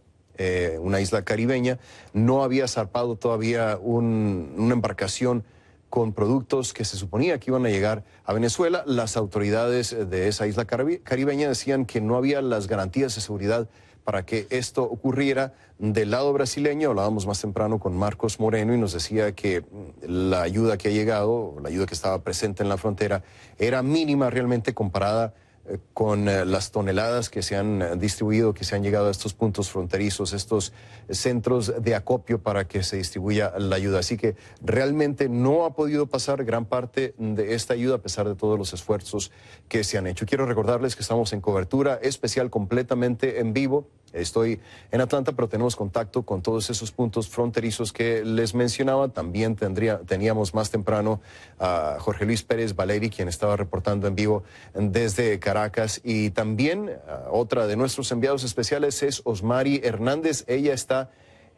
una isla caribeña, no había zarpado todavía una embarcación con productos que se suponía que iban a llegar a Venezuela. Las autoridades de esa isla caribeña decían que no había las garantías de seguridad para que esto ocurriera. Del lado brasileño, hablábamos más temprano con Marcos Moreno y nos decía que la ayuda que ha llegado, la ayuda que estaba presente en la frontera, era mínima realmente comparada con las toneladas que se han distribuido, que se han llegado a estos puntos fronterizos, estos centros de acopio para que se distribuya la ayuda. Así que realmente no ha podido pasar gran parte de esta ayuda a pesar de todos los esfuerzos que se han hecho. Quiero recordarles que estamos en cobertura especial completamente en vivo. Estoy en Atlanta, pero tenemos contacto con todos esos puntos fronterizos que les mencionaba. También teníamos más temprano a Jorge Luis Pérez Valeri, quien estaba reportando en vivo desde Caracas. Y también otra de nuestros enviados especiales es Osmari Hernández. Ella está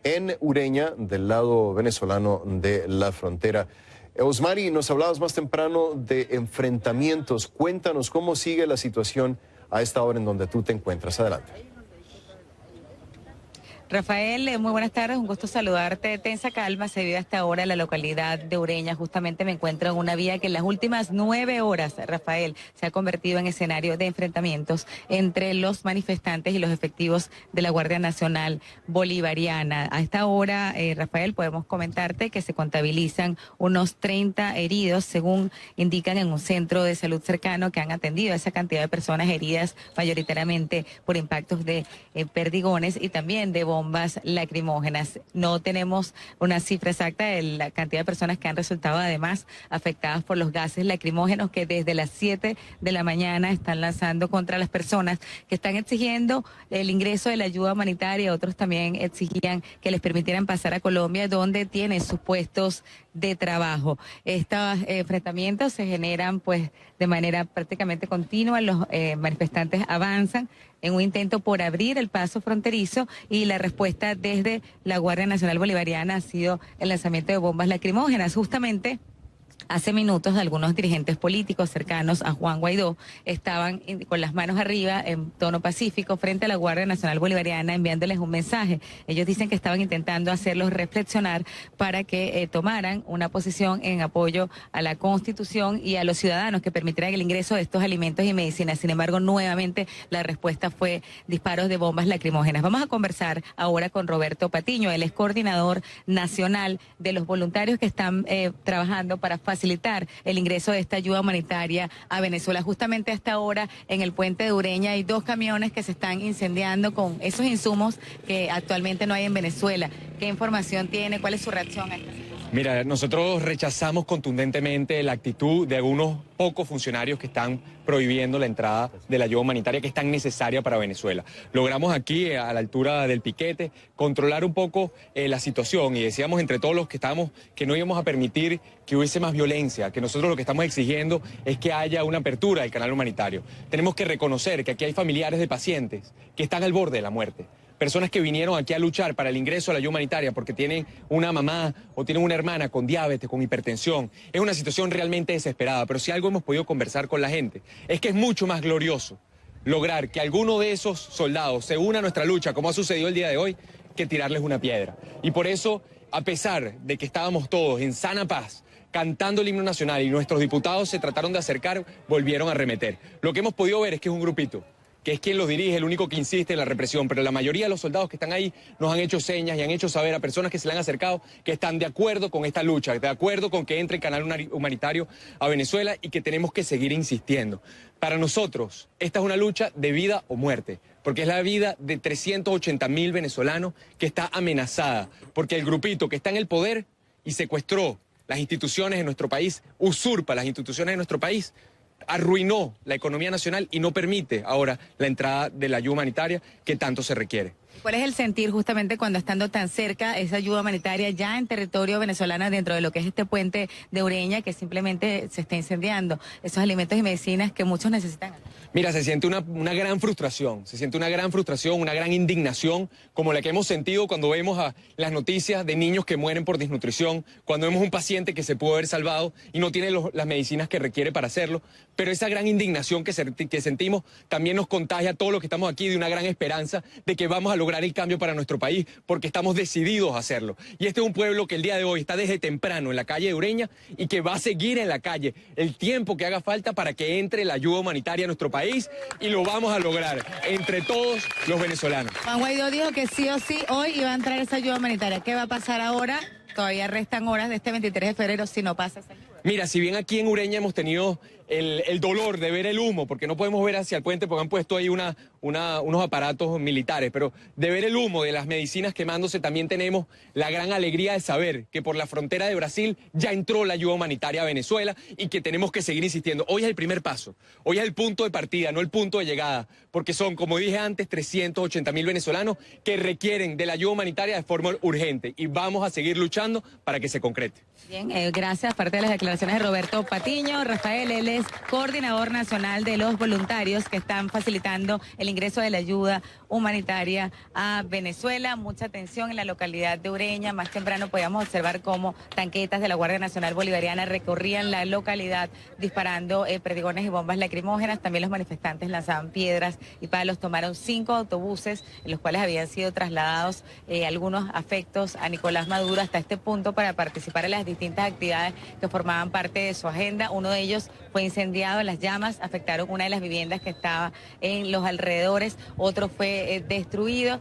en Ureña, del lado venezolano de la frontera. Osmari, nos hablabas más temprano de enfrentamientos. Cuéntanos cómo sigue la situación a esta hora en donde tú te encuentras. Adelante. Rafael, muy buenas tardes, un gusto saludarte. Tensa calma se vive hasta ahora en la localidad de Ureña. Justamente me encuentro en una vía que en las últimas 9 horas, Rafael, se ha convertido en escenario de enfrentamientos entre los manifestantes y los efectivos de la Guardia Nacional Bolivariana. A esta hora, Rafael, podemos comentarte que se contabilizan unos 30 heridos, según indican en un centro de salud cercano, que han atendido a esa cantidad de personas heridas, mayoritariamente por impactos de perdigones y también de bombas lacrimógenas. No tenemos una cifra exacta de la cantidad de personas que han resultado además afectadas por los gases lacrimógenos que desde las 7 de la mañana están lanzando contra las personas que están exigiendo el ingreso de la ayuda humanitaria. Otros también exigían que les permitieran pasar a Colombia, donde tienen sus puestos de trabajo. Estos enfrentamientos se generan pues de manera prácticamente continua. Los manifestantes avanzan en un intento por abrir el paso fronterizo y la respuesta desde la Guardia Nacional Bolivariana ha sido el lanzamiento de bombas lacrimógenas. Justamente hace minutos algunos dirigentes políticos cercanos a Juan Guaidó estaban con las manos arriba en tono pacífico frente a la Guardia Nacional Bolivariana enviándoles un mensaje. Ellos dicen que estaban intentando hacerlos reflexionar para que tomaran una posición en apoyo a la Constitución y a los ciudadanos que permitieran el ingreso de estos alimentos y medicinas. Sin embargo, nuevamente la respuesta fue disparos de bombas lacrimógenas. Vamos a conversar ahora con Roberto Patiño, él es coordinador nacional de los voluntarios que están trabajando para facilitar el ingreso de esta ayuda humanitaria a Venezuela. Justamente hasta ahora en el puente de Ureña hay 2 camiones que se están incendiando con esos insumos que actualmente no hay en Venezuela. ¿Qué información tiene? ¿Cuál es su reacción a esta situación? Mira, nosotros rechazamos contundentemente la actitud de algunos pocos funcionarios que están prohibiendo la entrada de la ayuda humanitaria que es tan necesaria para Venezuela. Logramos aquí, a la altura del piquete, controlar un poco la situación y decíamos entre todos los que estábamos que no íbamos a permitir que hubiese más violencia, que nosotros lo que estamos exigiendo es que haya una apertura del canal humanitario. Tenemos que reconocer que aquí hay familiares de pacientes que están al borde de la muerte. Personas que vinieron aquí a luchar para el ingreso a la ayuda humanitaria porque tienen una mamá o tienen una hermana con diabetes, con hipertensión. Es una situación realmente desesperada, pero si algo hemos podido conversar con la gente es que es mucho más glorioso lograr que alguno de esos soldados se una a nuestra lucha, como ha sucedido el día de hoy, que tirarles una piedra. Y por eso, a pesar de que estábamos todos en sana paz, cantando el himno nacional y nuestros diputados se trataron de acercar, volvieron a arremeter. Lo que hemos podido ver es que es un grupito que es quien los dirige, el único que insiste en la represión, pero la mayoría de los soldados que están ahí nos han hecho señas y han hecho saber a personas que se le han acercado que están de acuerdo con esta lucha, de acuerdo con que entre el canal humanitario a Venezuela y que tenemos que seguir insistiendo. Para nosotros, esta es una lucha de vida o muerte, porque es la vida de 380.000 venezolanos que está amenazada, porque el grupito que está en el poder y secuestró las instituciones de nuestro país, usurpa las instituciones de nuestro país, arruinó la economía nacional y no permite ahora la entrada de la ayuda humanitaria que tanto se requiere. ¿Cuál es el sentir justamente cuando estando tan cerca esa ayuda humanitaria ya en territorio venezolano dentro de lo que es este puente de Ureña que simplemente se está incendiando? Esos alimentos y medicinas que muchos necesitan. Mira, se siente una gran frustración, una gran indignación, como la que hemos sentido cuando vemos las noticias de niños que mueren por desnutrición, cuando vemos un paciente que se pudo haber salvado y no tiene las medicinas que requiere para hacerlo. Pero esa gran indignación que sentimos también nos contagia a todos los que estamos aquí de una gran esperanza de que vamos a lograr el cambio para nuestro país, porque estamos decididos a hacerlo. Y este es un pueblo que el día de hoy está desde temprano en la calle de Ureña y que va a seguir en la calle el tiempo que haga falta para que entre la ayuda humanitaria a nuestro país, y lo vamos a lograr entre todos los venezolanos. Juan Guaidó dijo que sí o sí hoy iba a entrar esa ayuda humanitaria. ¿Qué va a pasar ahora? Todavía restan horas de este 23 de febrero si no pasa esa ayuda. Mira, si bien aquí en Ureña hemos tenido el dolor de ver el humo, porque no podemos ver hacia el puente porque han puesto ahí unos aparatos militares, pero de ver el humo de las medicinas quemándose, también tenemos la gran alegría de saber que por la frontera de Brasil ya entró la ayuda humanitaria a Venezuela y que tenemos que seguir insistiendo. Hoy es el primer paso, hoy es el punto de partida, no el punto de llegada, porque son, como dije antes, 380.000 venezolanos que requieren de la ayuda humanitaria de forma urgente y vamos a seguir luchando para que se concrete. Bien, gracias. Parte de las declaraciones de Roberto Patiño. Rafael, él es coordinador nacional de los voluntarios que están facilitando el ingreso de la ayuda humanitaria a Venezuela. Mucha atención en la localidad de Ureña. Más temprano podíamos observar cómo tanquetas de la Guardia Nacional Bolivariana recorrían la localidad disparando perdigones y bombas lacrimógenas. También los manifestantes lanzaban piedras y palos. Tomaron 5 autobuses en los cuales habían sido trasladados algunos afectos a Nicolás Maduro hasta este punto para participar en las distintas actividades que formaban parte de su agenda. Uno de ellos fue incendiado, las llamas afectaron una de las viviendas que estaba en los alrededores, otro fue destruido,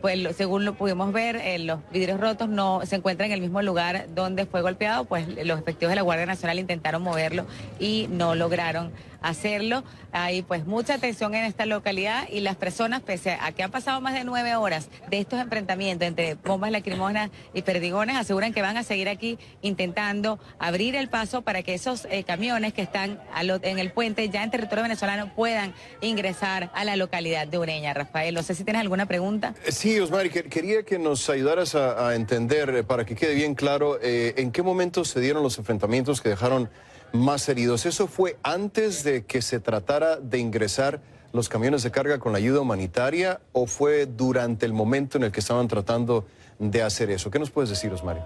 pues, según lo pudimos ver, los vidrios rotos no se encuentran en el mismo lugar donde fue golpeado, pues los efectivos de la Guardia Nacional intentaron moverlo y no lograron hacerlo. Hay pues mucha tensión en esta localidad y las personas, pese a que han pasado más de 9 horas de estos enfrentamientos entre bombas lacrimógenas y perdigones, aseguran que van a seguir aquí intentando abrir el paso para que esos camiones que están en el puente ya en territorio venezolano puedan ingresar a la localidad de Ureña. Rafael, no sé si tienes alguna pregunta. Sí, Osmari, quería que nos ayudaras a entender, para que quede bien claro, en qué momento se dieron los enfrentamientos que dejaron más heridos. ¿Eso fue antes de que se tratara de ingresar los camiones de carga con la ayuda humanitaria o fue durante el momento en el que estaban tratando de hacer eso? ¿Qué nos puedes decir, Osmari?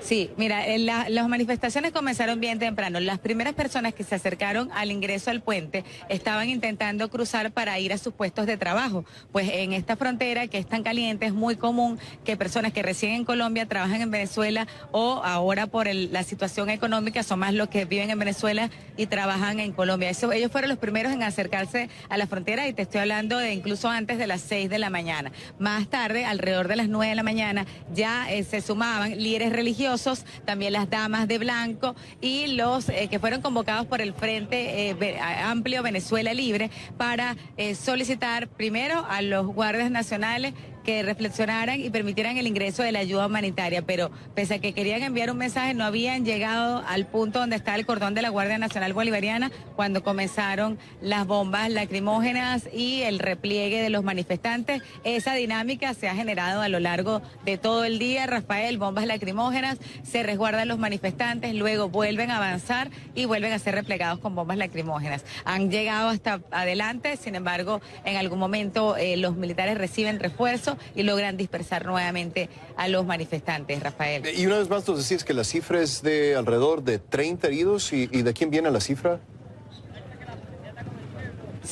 Sí, mira, las manifestaciones comenzaron bien temprano. Las primeras personas que se acercaron al ingreso al puente estaban intentando cruzar para ir a sus puestos de trabajo. Pues en esta frontera que es tan caliente es muy común que personas que residen en Colombia trabajan en Venezuela o ahora por la situación económica son más los que viven en Venezuela y trabajan en Colombia. Ellos fueron los primeros en acercarse a la frontera y te estoy hablando de incluso antes de las 6 de la mañana. Más tarde, alrededor de las 9 de la mañana, ya se sumaban líderes religiosos, también las damas de blanco y los que fueron convocados por el Frente Amplio Venezuela Libre para solicitar primero a los guardias nacionales que reflexionaran y permitieran el ingreso de la ayuda humanitaria, pero pese a que querían enviar un mensaje, no habían llegado al punto donde está el cordón de la Guardia Nacional Bolivariana cuando comenzaron las bombas lacrimógenas y el repliegue de los manifestantes. Esa dinámica se ha generado a lo largo de todo el día, Rafael, bombas lacrimógenas, se resguardan los manifestantes, luego vuelven a avanzar y vuelven a ser replegados con bombas lacrimógenas. Han llegado hasta adelante, sin embargo, en algún momento los militares reciben refuerzo y logran dispersar nuevamente a los manifestantes, Rafael. Y una vez más nos decís que la cifra es de alrededor de 30 heridos, ¿y de quién viene la cifra?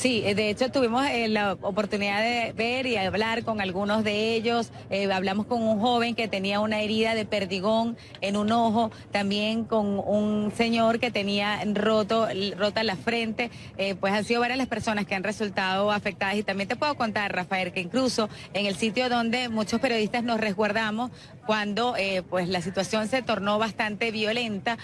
Sí, de hecho tuvimos la oportunidad de ver y hablar con algunos de ellos. Hablamos con un joven que tenía una herida de perdigón en un ojo, también con un señor que tenía rota la frente. Pues han sido varias las personas que han resultado afectadas. Y también te puedo contar, Rafael, que incluso en el sitio donde muchos periodistas nos resguardamos, cuando pues la situación se tornó bastante violenta,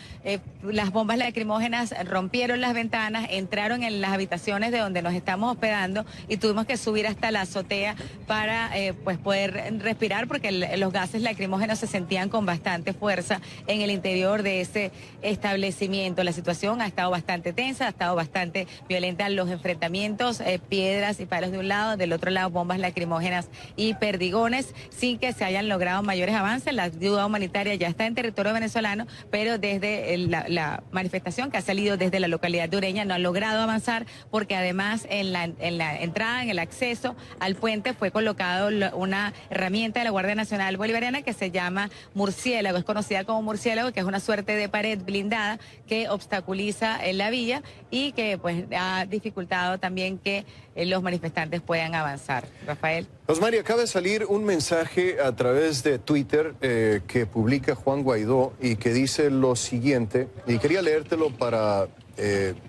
las bombas lacrimógenas rompieron las ventanas, entraron en las habitaciones de donde nos estamos hospedando y tuvimos que subir hasta la azotea para pues poder respirar, porque los gases lacrimógenos se sentían con bastante fuerza en el interior de ese establecimiento. La situación ha estado bastante tensa, ha estado bastante violenta, los enfrentamientos, piedras y palos de un lado, del otro lado bombas lacrimógenas y perdigones, sin que se hayan logrado mayores avances. La ayuda humanitaria ya está en territorio venezolano, pero desde la manifestación que ha salido desde la localidad de Ureña no ha logrado avanzar, porque además en la entrada, en el acceso al puente, fue colocado una herramienta de la Guardia Nacional Bolivariana que se llama murciélago, es conocida como murciélago, que es una suerte de pared blindada que obstaculiza la vía y que pues ha dificultado también que los manifestantes puedan avanzar. Rafael. Osmari, acaba de salir un mensaje a través de Twitter que publica Juan Guaidó y que dice lo siguiente, y quería leértelo para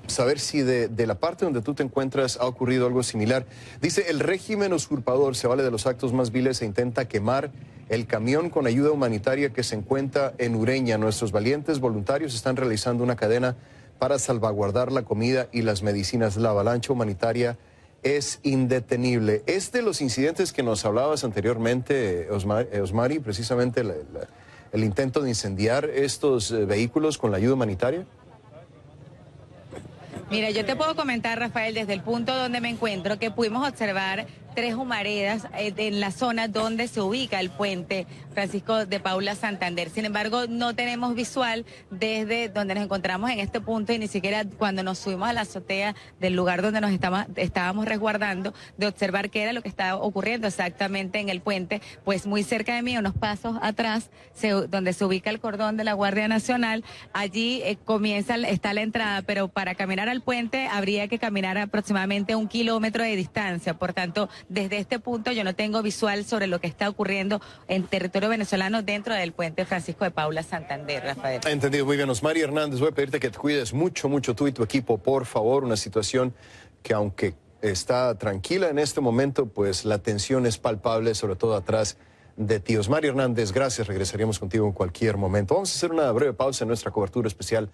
saber si de la parte donde tú te encuentras ha ocurrido algo similar. Dice: el régimen usurpador se vale de los actos más viles e intenta quemar el camión con ayuda humanitaria que se encuentra en Ureña. Nuestros valientes voluntarios están realizando una cadena para salvaguardar la comida y las medicinas. La avalancha humanitaria es indetenible. Es de los incidentes que nos hablabas anteriormente, Osmari, precisamente el intento de incendiar estos vehículos con la ayuda humanitaria. Mira, yo te puedo comentar, Rafael, desde el punto donde me encuentro, que pudimos observar 3 humaredas en la zona donde se ubica el puente Francisco de Paula Santander. Sin embargo, no tenemos visual desde donde nos encontramos en este punto, y ni siquiera cuando nos subimos a la azotea del lugar donde nos estábamos resguardando, de observar qué era lo que estaba ocurriendo exactamente en el puente. Pues muy cerca de mí, unos pasos atrás, donde se ubica el cordón de la Guardia Nacional, allí está la entrada, pero para caminar al puente habría que caminar aproximadamente 1 kilómetro de distancia. Por tanto, desde este punto yo no tengo visual sobre lo que está ocurriendo en territorio venezolano dentro del puente Francisco de Paula Santander, Rafael. Entendido, muy bien. Osmari Hernández, voy a pedirte que te cuides mucho tú y tu equipo, por favor. Una situación que, aunque está tranquila en este momento, pues la tensión es palpable, sobre todo atrás de ti. Osmari Hernández, gracias. Regresaríamos contigo en cualquier momento. Vamos a hacer una breve pausa en nuestra cobertura especial